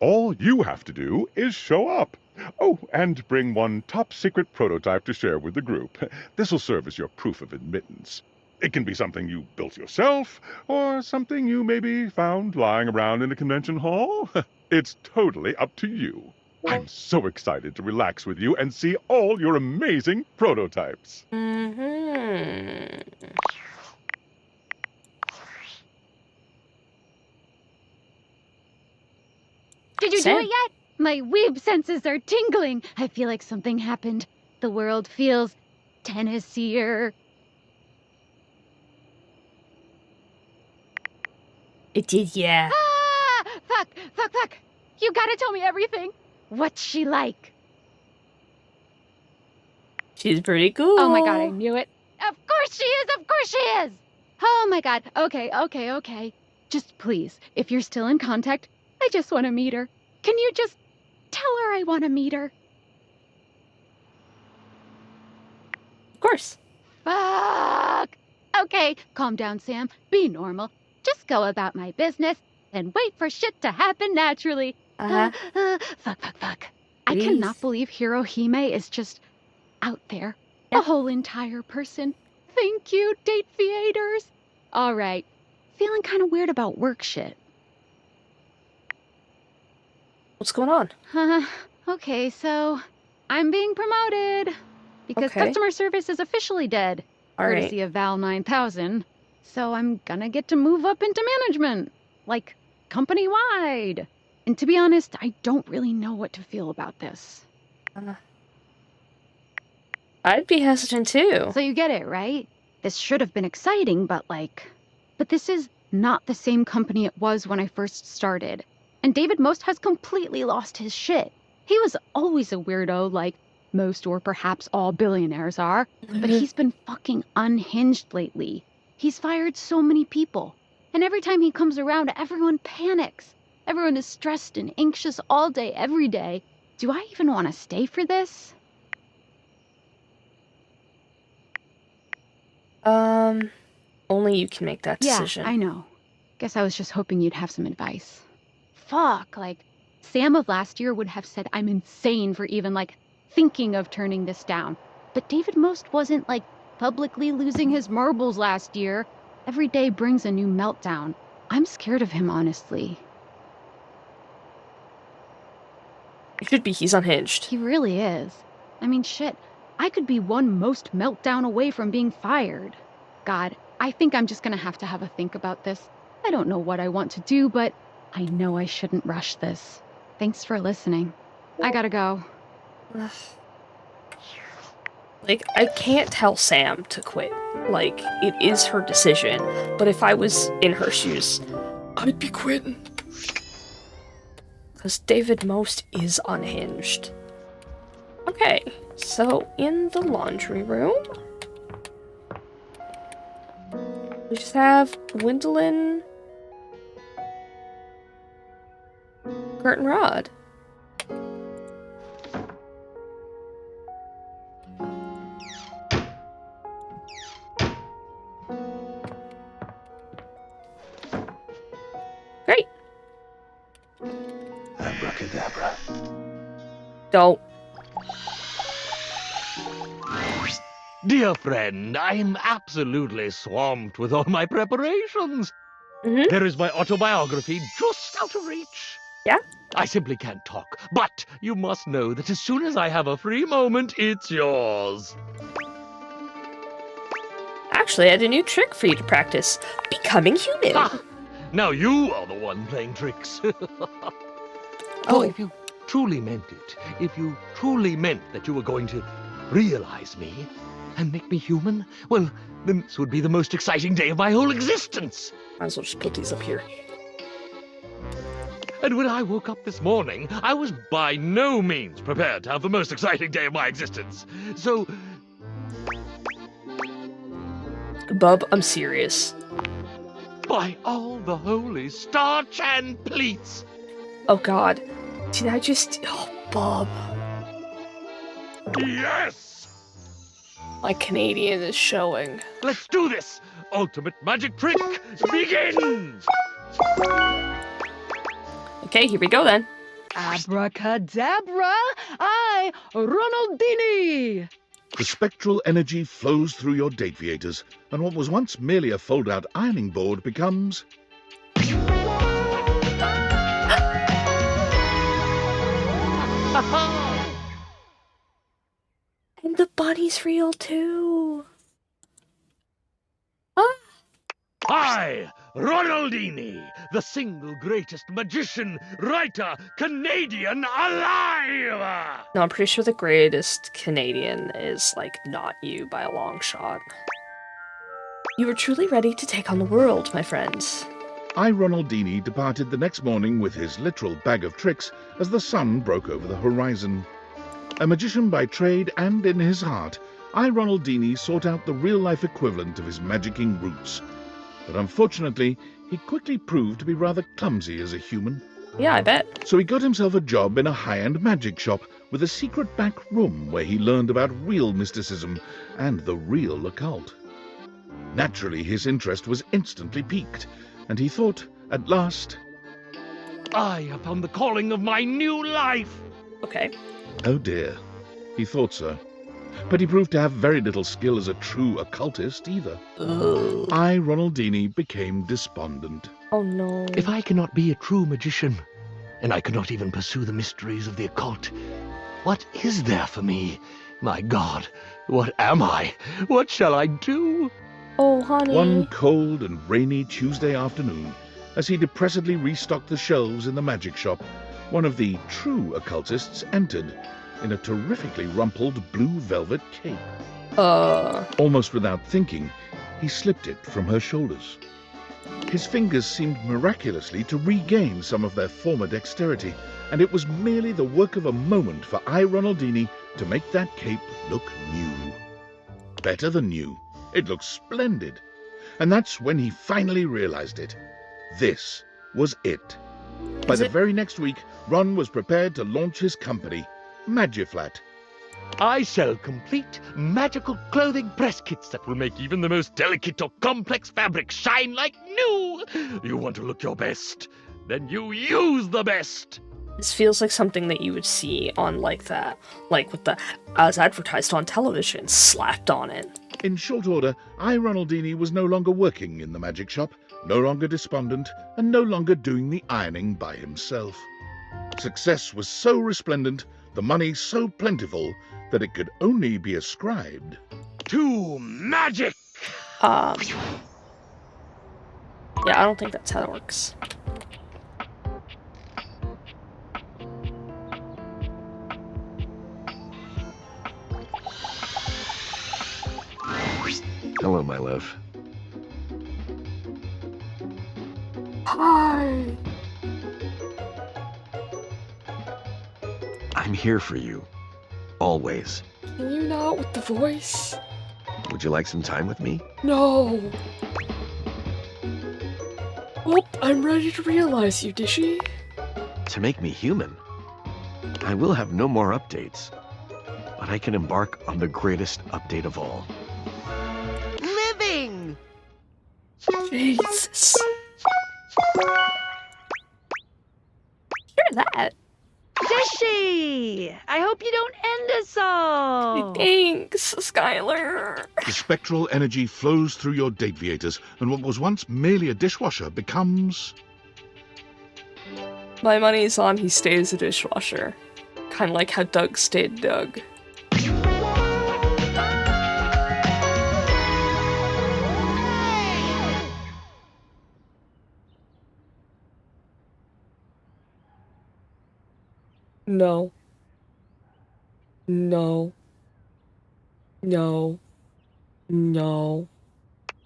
All you have to do is show up. Oh, and bring one top-secret prototype to share with the group. This'll serve as your proof of admittance. It can be something you built yourself, or something you maybe found lying around in a convention hall. It's totally up to you. I'm so excited to relax with you and see all your amazing prototypes. Did you do it yet? My weeb senses are tingling. I feel like something happened. The world feels Tennessee-er. It did, yeah. Ah! Fuck. You gotta tell me everything. What's she like? She's pretty cool. Oh my god, I knew it. Of course she is! Oh my god. Okay. Just please, if you're still in contact, I just want to meet her. Can you just tell her I want to meet her? Of course. Fuck! Okay, calm down, Sam. Be normal. Just go about my business and wait for shit to happen naturally. Fuck. I cannot believe Hirohime is just out there. A whole entire person. Thank you, date theaters. All right. feeling kind of weird about work shit. What's going on? Okay, so I'm being promoted because Okay. customer service is officially dead, courtesy of Val 9000. So I'm gonna get to move up into management, like company-wide. And to be honest, I don't really know what to feel about this. I'd be hesitant too. So you get it, right? This should have been exciting, but this is not the same company it was when I first started. And David Most has completely lost his shit. He was always a weirdo, like most or perhaps all billionaires are, but he's been fucking unhinged lately. He's fired so many people. And every time he comes around, everyone panics. Everyone is stressed and anxious all day, every day. Do I even want to stay for this? Only you can make that decision. Yeah, I know. Guess I was just hoping you'd have some advice. Fuck, Sam of last year would have said I'm insane for even, thinking of turning this down. But David Most wasn't, publicly losing his marbles last year. Every day brings a new meltdown. I'm scared of him, honestly. You should be. He's unhinged. He really is. I mean, shit. I could be one Most meltdown away from being fired. God, I think I'm just gonna have a think about this. I don't know what I want to do, but I know I shouldn't rush this. Thanks for listening. I gotta go. I can't tell Sam to quit. It is her decision. But if I was in her shoes, I'd be quitting. Because David Most is unhinged. Okay, so in the laundry room, we just have Gwendolyn, Kurt, and Rod. Great. Abracadabra. Don't. Dear friend, I'm absolutely swamped with all my preparations. There is my autobiography just out of reach. Yeah? I simply can't talk, but you must know that as soon as I have a free moment, it's yours. Actually, I had a new trick for you to practice. Becoming human. Ah, now you are the one playing tricks. Oh, if you truly meant it, if you truly meant that you were going to realize me and make me human, well, then this would be the most exciting day of my whole existence. Might as well just put these up here. And when I woke up this morning, I was by no means prepared to have the most exciting day of my existence. So... Bub, I'm serious. By all the holy starch and pleats! Oh god. Did I just... Oh, Bub. Yes! My Canadian is showing. Let's do this! Ultimate magic trick, begin! Okay, here we go then. Abracadabra! I, Ronaldini! The spectral energy flows through your Dateaviators, and what was once merely a fold-out ironing board becomes... And the bunny's real too. I, Ronaldini, the single greatest magician, writer, Canadian alive! No, I'm pretty sure the greatest Canadian is, not you by a long shot. You are truly ready to take on the world, my friends. I, Ronaldini, departed the next morning with his literal bag of tricks as the sun broke over the horizon. A magician by trade and in his heart, I, Ronaldini, sought out the real-life equivalent of his magicking roots. But unfortunately, he quickly proved to be rather clumsy as a human. Yeah, I bet. So he got himself a job in a high-end magic shop with a secret back room where he learned about real mysticism and the real occult. Naturally, his interest was instantly piqued, and he thought, at last... I have found the calling of my new life! Okay. Oh dear, he thought so. but he proved to have very little skill as a true occultist either. I, Ronaldini, became despondent. Oh no. If I cannot be a true magician, and I cannot even pursue the mysteries of the occult, what is there for me? My God, what am I? What shall I do? Oh, honey. One cold and rainy Tuesday afternoon, as he depressedly restocked the shelves in the magic shop, one of the true occultists entered in a terrifically rumpled blue velvet cape. Almost without thinking, he slipped it from her shoulders. His fingers seemed miraculously to regain some of their former dexterity, and it was merely the work of a moment for I, Ronaldini, to make that cape look new. Better than new. It looked splendid. And that's when he finally realized it. This was it. By the very next week, Ron was prepared to launch his company, Magiflat. I sell complete magical clothing press kits that will make even the most delicate or complex fabric shine like new. You want to look your best? Then you use the best. This feels like something that you would see on like that, like with the as advertised on television slapped on it. In short order, I, Ronaldini, was no longer working in the magic shop, no longer despondent, and no longer doing the ironing by himself. Success was so resplendent, the money so plentiful, that it could only be ascribed to magic. Yeah, I don't think that's how it works. Hello, my love. Hi. I'm here for you. Always. Can you not with the voice? Would you like some time with me? No. Oh, I'm ready to realize you, Dishy. To make me human, I will have no more updates, but I can embark on the greatest update of all. Living! Jesus. Hear that? Dishy! I hope you don't end us all! Thanks, Skylar. the spectral energy flows through your Dateables, and what was once merely a dishwasher becomes... My money's on he stays a dishwasher. Kinda like how Doug stayed Doug. No. No. No. No.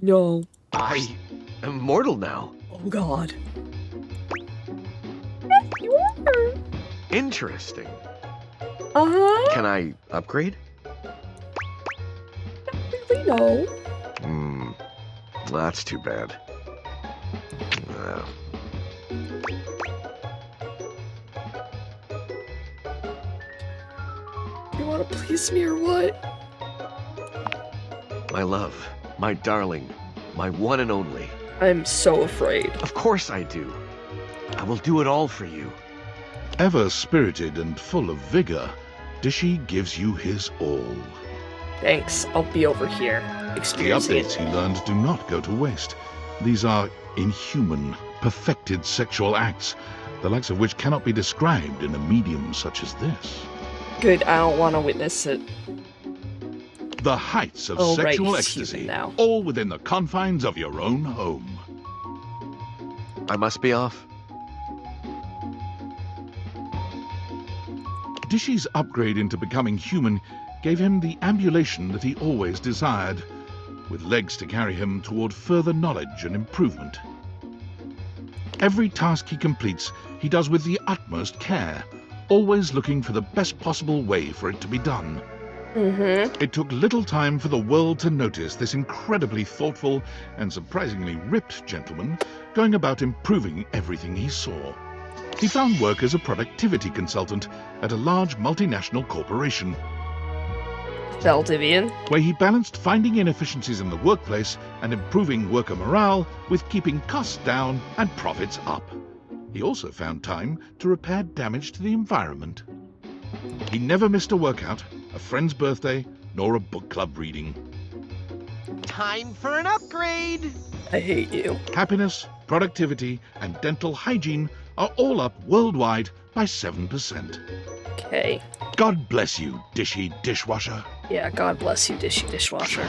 No. I am mortal now. Oh god. You are. Interesting. Uh-huh. Can I upgrade? Not really, no. That's too bad. You wanna please me or what? My love, my darling, my one and only. I'm so afraid. Of course I do. I will do it all for you. Ever spirited and full of vigor, Dishy gives you his all. Thanks, I'll be over here, The experiencing updates he learned do not go to waste. These are inhuman, perfected sexual acts, the likes of which cannot be described in a medium such as this. Good, I don't want to witness it. The heights of Oh, right, sexual he's ecstasy, human now. all within the confines of your own home. I must be off. Dishy's upgrade into becoming human gave him the ambulation that he always desired, with legs to carry him toward further knowledge and improvement. Every task he completes, he does with the utmost care, always looking for the best possible way for it to be done. It took little time for the world to notice this incredibly thoughtful and surprisingly ripped gentleman going about improving everything he saw. He found work as a productivity consultant at a large multinational corporation, Valdivian. where he balanced finding inefficiencies in the workplace and improving worker morale with keeping costs down and profits up. He also found time to repair damage to the environment. He never missed a workout, a friend's birthday, nor a book club reading. Time for an upgrade! I hate you. Happiness, productivity, and dental hygiene are all up worldwide by 7%. Okay. God bless you, dishy dishwasher. Yeah, God bless you, dishy dishwasher.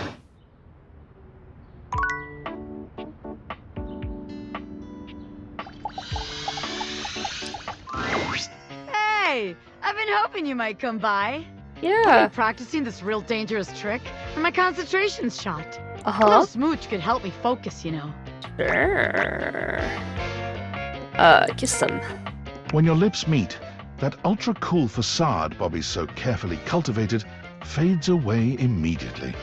Hey! I've been hoping you might come by. Yeah. I've been practicing this real dangerous trick for my concentration's shot. A Uh-huh. little smooch could help me focus, you know. Sure. Kiss them. When your lips meet, that ultra-cool facade Bobby's so carefully cultivated fades away immediately.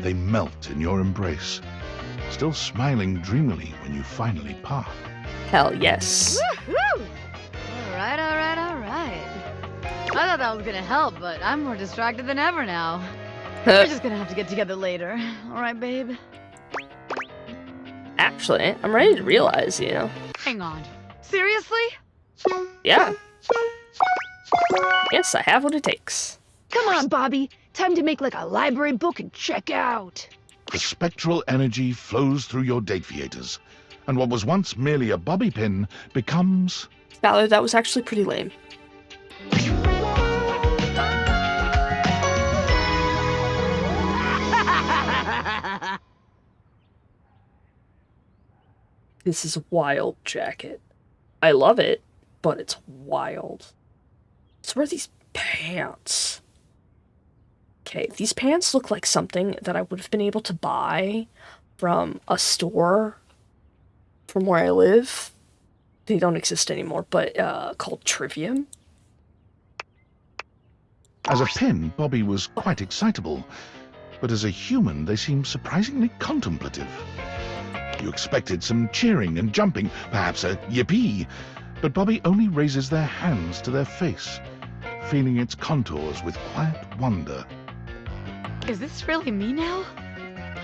They melt in your embrace, still smiling dreamily when you finally part. Hell yes. Woo-hoo! Alright. I thought that was gonna help, but I'm more distracted than ever now. We're just gonna have to get together later. Alright, babe? Actually, I'm ready to realize, you know. Hang on. Seriously? Yeah. Yes, I have what it takes. Come on, Bobby. Time to make like a library book and check out. The spectral energy flows through your dateviators, and what was once merely a bobby pin becomes... Ballard, that was actually pretty lame. This is a wild jacket. I love it, but it's wild. So where are these pants? Okay, these pants look like something that I would have been able to buy from a store from where I live. They don't exist anymore, but called Trivium. As a pin, Bobby was quite excitable, but as a human, they seemed surprisingly contemplative. You expected some cheering and jumping, perhaps a yippee, but Bobby only raises their hands to their face, feeling its contours with quiet wonder. Is this really me now?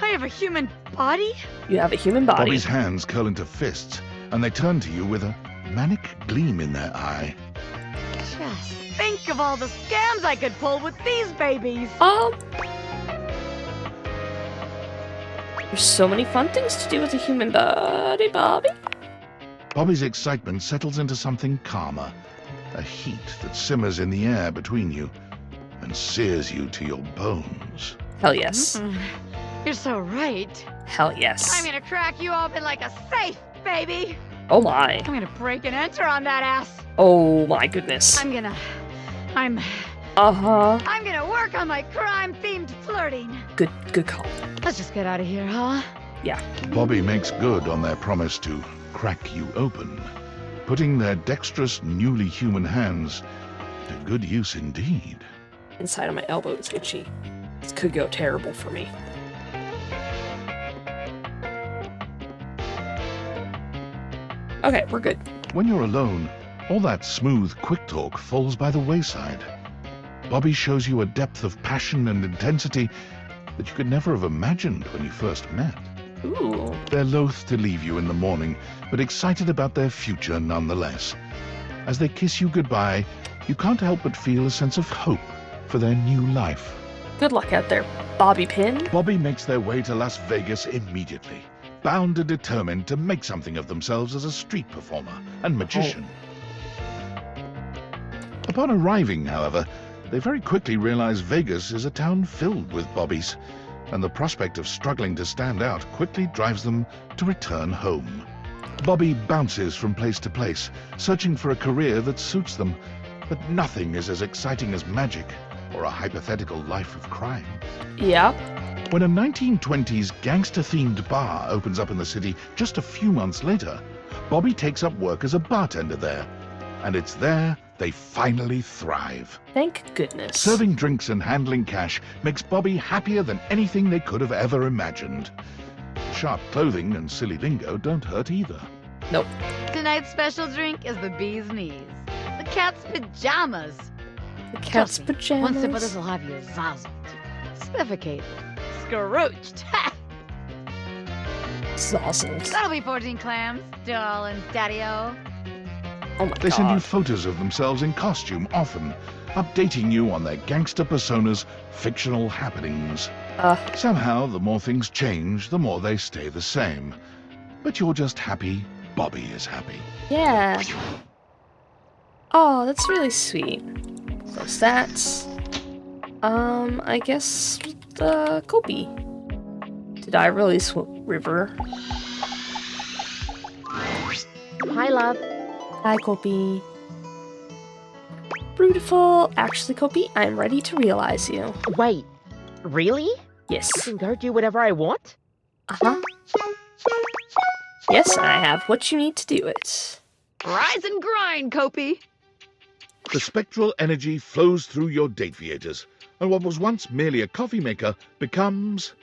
I have a human body? You have a human body. Bobby's hands curl into fists, and they turn to you with a manic gleam in their eye. Just think of all the scams I could pull with these babies! There's so many fun things to do with a human body, Bobby. Bobby's excitement settles into something calmer, a heat that simmers in the air between you and sears you to your bones. Hell yes. You're so right. Hell yes. I'm gonna crack you open like a safe, baby! Oh my. I'm gonna break and enter on that ass! Oh my goodness. I'm gonna work on my crime-themed flirting! Good call. Let's just get out of here, huh? Yeah. Bobby makes good on their promise to crack you open, putting their dexterous, newly human hands to good use indeed. Inside of my elbow is itchy. This could go terrible for me. Okay, we're good. When you're alone, all that smooth, quick talk falls by the wayside. Bobby shows you a depth of passion and intensity that you could never have imagined when you first met. Ooh. They're loath to leave you in the morning, but excited about their future nonetheless. As they kiss you goodbye, you can't help but feel a sense of hope for their new life. Good luck out there, Bobby Pin. Bobby makes their way to Las Vegas immediately, bound and determined to make something of themselves as a street performer and magician. Upon arriving, however, they very quickly realize Vegas is a town filled with Bobbies, and the prospect of struggling to stand out quickly drives them to return home. Bobby bounces from place to place, searching for a career that suits them, but nothing is as exciting as magic or a hypothetical life of crime. Yeah. When a 1920s gangster-themed bar opens up in the city just a few months later, Bobby takes up work as a bartender there, and it's there they finally thrive. Thank goodness. Serving drinks and handling cash makes Bobby happier than anything they could have ever imagined. Sharp clothing and silly lingo don't hurt either. Nope. Tonight's special drink is the bee's knees. The cat's pajamas. The cat's pajamas. One sip of this will have you zazzled, suffocated, scrooched. Zazzled. That'll be 14 clams, darling daddy-o. Oh my They send you god. photos of themselves in costume often, updating you on their gangster persona's fictional happenings. Somehow, the more things change, the more they stay the same. But you're just happy Bobby is happy. Yeah. Oh, that's really sweet. So stats. I guess Kopi. Did I release River? Hi, love. Hi, Kopi. Beautiful. Actually, Kopi, I'm ready to realize you. Wait, really? Yes. I can go do whatever I want? Uh-huh. Yes, I have what you need to do it. Rise and grind, Kopi. The spectral energy flows through your Dateables, and what was once merely a coffee maker becomes...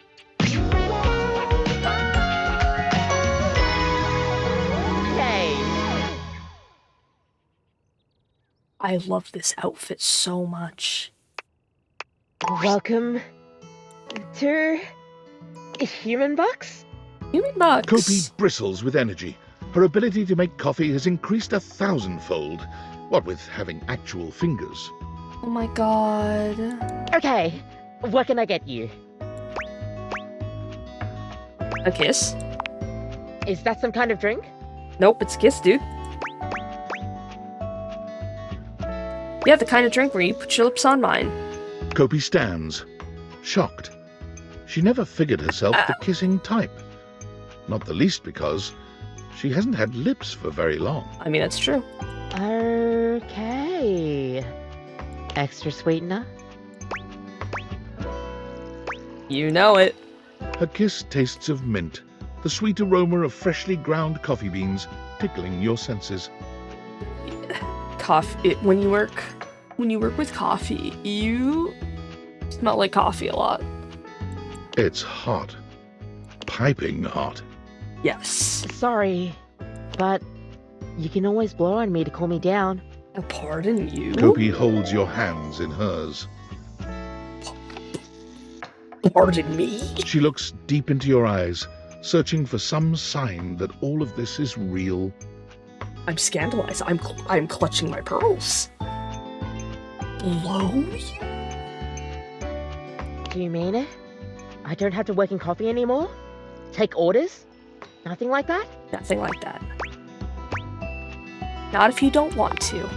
I love this outfit so much. Welcome to Human Box? Human Box. Kopi bristles with energy. Her ability to make coffee has increased 1,000-fold, what with having actual fingers. Oh my god. Okay, what can I get you? A kiss? Is that some kind of drink? Nope, it's a kiss, dude. Yeah, the kind of drink where you put your lips on mine. Kopi stands, shocked. She never figured herself the kissing type. Not the least because she hasn't had lips for very long. I mean, that's true. Okay. Extra sweetener? You know it. Her kiss tastes of mint, the sweet aroma of freshly ground coffee beans tickling your senses. When you work with coffee, you smell like coffee a lot. It's hot. Piping hot. Yes. Sorry, but you can always blow on me to cool me down. Pardon you? Kopi holds your hands in hers. Pardon me? She looks deep into your eyes, searching for some sign that all of this is real. I'm scandalized. I'm clutching my pearls. Blow? Do you mean it? I don't have to work in coffee anymore? Take orders? Nothing like that? Nothing like that. Not if you don't want to.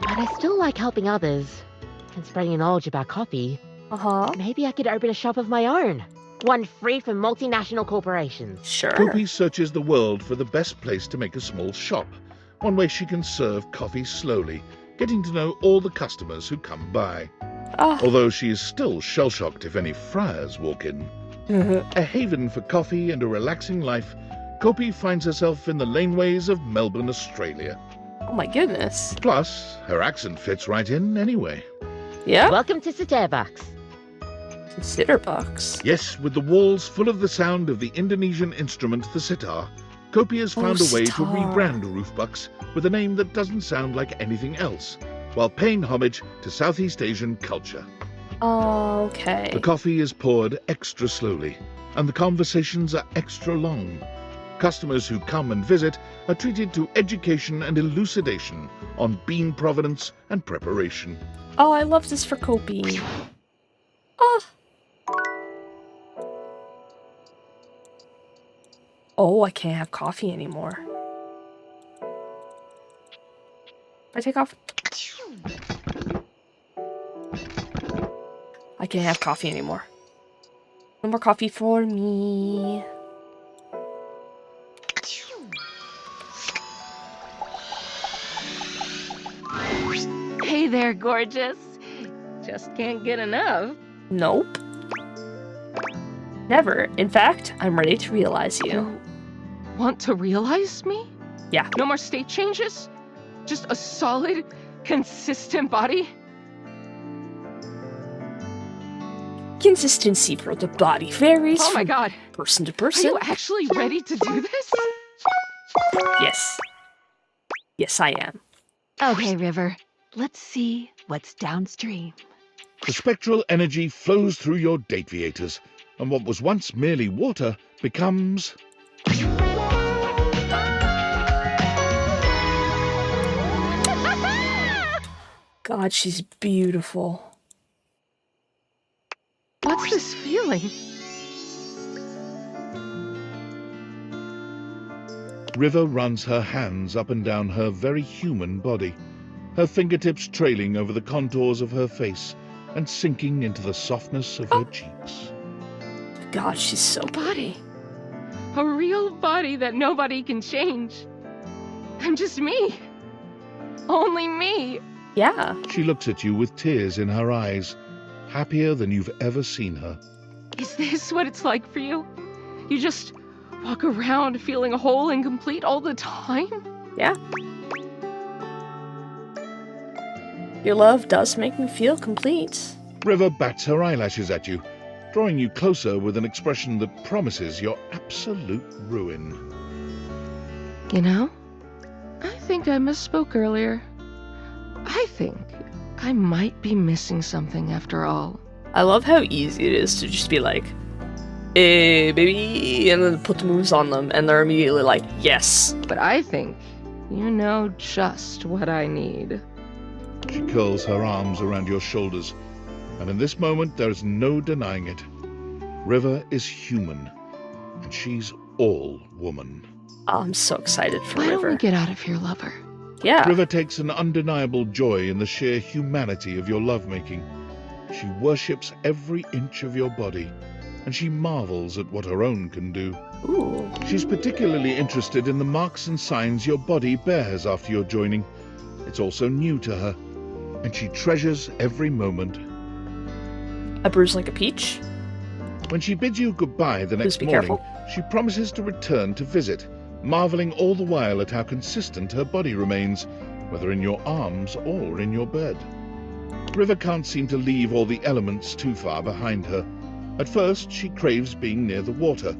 But I still like helping others and spreading knowledge about coffee. Uh-huh. Maybe I could open a shop of my own. One free for multinational corporations. Sure. Kopi searches the world for the best place to make a small shop. One way she can serve coffee slowly, getting to know all the customers who come by. Although she is still shell-shocked if any friars walk in. A haven for coffee and a relaxing life, Kopi finds herself in the laneways of Melbourne, Australia. Oh my goodness. Plus, her accent fits right in anyway. Yeah? Welcome to Sitterbucks. Sitterbucks? Yes, with the walls full of the sound of the Indonesian instrument the sitar, Kopi has found a way to rebrand Roofbucks with a name that doesn't sound like anything else, while paying homage to Southeast Asian culture. Okay. The coffee is poured extra slowly, and the conversations are extra long. Customers who come and visit are treated to education and elucidation on bean provenance and preparation. Oh, I love this for Kopi. Oh, I can't have coffee anymore. I take off. I can't have coffee anymore. No more coffee for me. Hey there, gorgeous. Just can't get enough. Nope. Never. In fact, I'm ready to realize you. Want to realize me? Yeah. No more state changes? Just a solid, consistent body? Consistency for the body varies Oh my from god. person to Are person. you actually ready to do this? Yes. Yes, I am. Okay, River. Let's see what's downstream. The spectral energy flows through your Dateables, and what was once merely water becomes... God, she's beautiful. What's this feeling? River runs her hands up and down her very human body, her fingertips trailing over the contours of her face and sinking into the softness of her cheeks. God, she's so pretty. A real body that nobody can change. I'm just me. Only me. Yeah. She looks at you with tears in her eyes, happier than you've ever seen her. Is this what it's like for you? You just walk around feeling whole and complete all the time? Yeah. Your love does make me feel complete. River bats her eyelashes at you, drawing you closer with an expression that promises your absolute ruin. You know, I think I misspoke earlier. I think I might be missing something after all. I love how easy it is to just be like, hey, baby, and then put the moves on them, and they're immediately like, yes. But I think you know just what I need. She curls her arms around your shoulders, and in this moment there is no denying it. River is human, and she's all woman. Oh, I'm so excited for Why River. don't we get out of here, lover? Yeah. River takes an undeniable joy in the sheer humanity of your lovemaking. She worships every inch of your body, and she marvels at what her own can do. Ooh. She's particularly interested in the marks and signs your body bears after your joining. It's also new to her, and she treasures every moment. A bruise like a peach? When she bids you goodbye the next be morning, careful. she promises to return to visit, marveling all the while at how consistent her body remains, whether in your arms or in your bed. River can't seem to leave all the elements too far behind her. At first, she craves being near the water.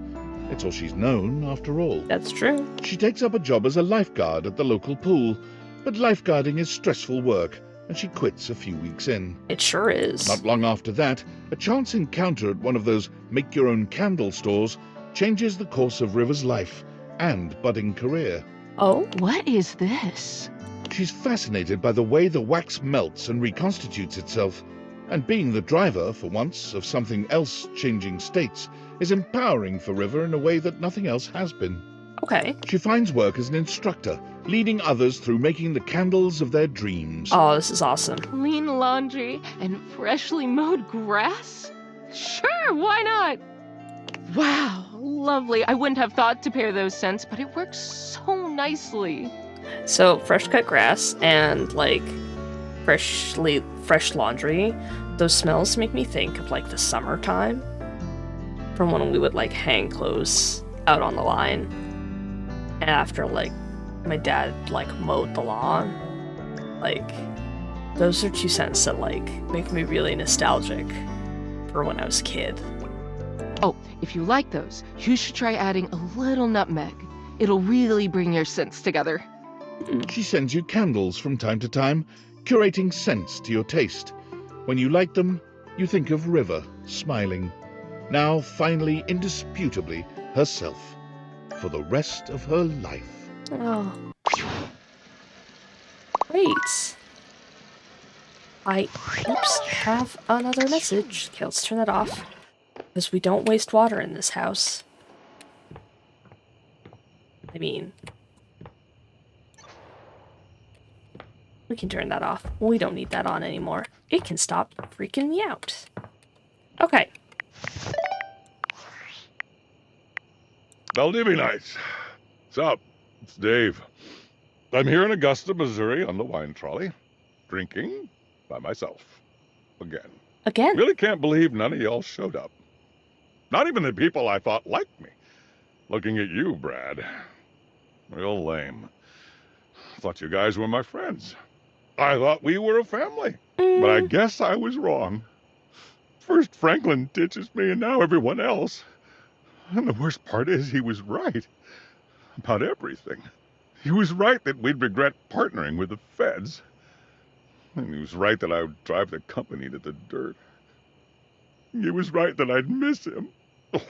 It's all she's known, after all. That's true. She takes up a job as a lifeguard at the local pool, but lifeguarding is stressful work, and she quits a few weeks in. It sure is. Not long after that, a chance encounter at one of those make-your-own-candle stores changes the course of River's life and budding career. Oh? What is this? She's fascinated by the way the wax melts and reconstitutes itself, and being the driver, for once, of something else changing states is empowering for River in a way that nothing else has been. Okay. She finds work as an instructor, leading others through making the candles of their dreams. Oh, this is awesome. Clean laundry and freshly mowed grass? Sure, why not? Wow, lovely. I wouldn't have thought to pair those scents, but it works so nicely. So, fresh cut grass and, like, fresh laundry, those smells make me think of, like, the summertime. From when we would, like, hang clothes out on the line. And after, like, my dad, like, mowed the lawn. Like, those are two scents that, like, make me really nostalgic for when I was a kid. Oh, if you like those, you should try adding a little nutmeg. It'll really bring your scents together. She sends you candles from time to time, curating scents to your taste. When you light them, you think of River, smiling. Now, finally, indisputably, herself. For the rest of her life. Oh. Great. I, oops, have another message. Okay, let's turn that off. Because we don't waste water in this house. I mean... we can turn that off. We don't need that on anymore. It can stop freaking me out. Okay. Valdivianites. What's up? It's Dave. I'm here in Augusta, Missouri on the wine trolley, drinking by myself. Again. Again? Really can't believe none of y'all showed up. Not even the people I thought liked me. Looking at you, Brad. Real lame. Thought you guys were my friends. I thought we were a family. But I guess I was wrong. First Franklin ditches me and now everyone else. And the worst part is he was right. About everything. He was right that we'd regret partnering with the feds. And he was right that I would drive the company to the dirt. He was right that I'd miss him. Oh,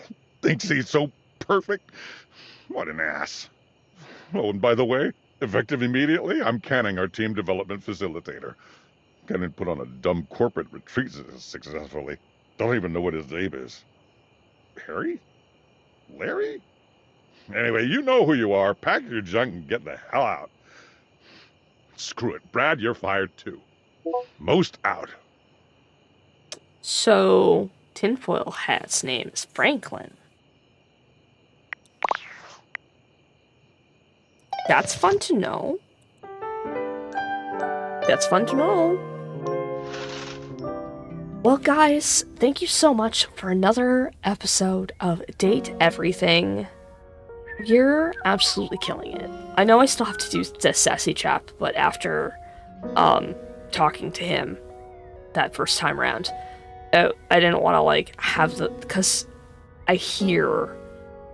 thinks he's so perfect. What an ass. Oh, and by the way, effective immediately, I'm canning our team development facilitator. Couldn't put on a dumb corporate retreat successfully. Don't even know what his name is. Harry? Larry? Anyway, you know who you are. Pack your junk and get the hell out. Screw it. Brad, you're fired too. Most out. So, Tinfoil Hat's name is Franklin. That's fun to know. That's fun to know. Well, guys, thank you so much for another episode of Date Everything. You're absolutely killing it. I know I still have to do the sassy chap, but after talking to him that first time around, I didn't want to like have the, because I hear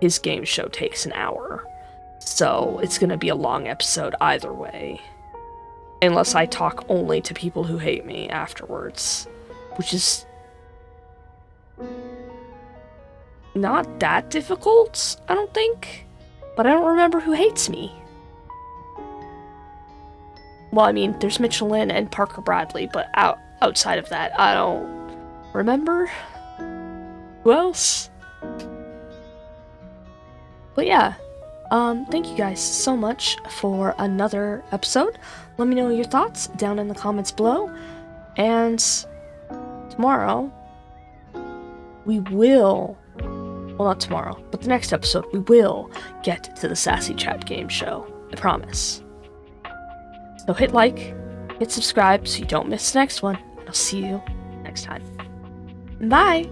his game show takes an hour, so it's gonna be a long episode either way, unless I talk only to people who hate me afterwards, which is not that difficult, I don't think, but I don't remember who hates me. Well, I mean, there's Mitchell Lynn and Parker Bradley, but outside of that, I don't remember who else. But yeah, thank you guys so much for another episode. Let me know your thoughts down in the comments below, and tomorrow we will, well, not tomorrow, but the next episode, we will get to the Sassy Chat game show. I promise. So hit like, hit subscribe so you don't miss the next one, and I'll see you next time. Bye!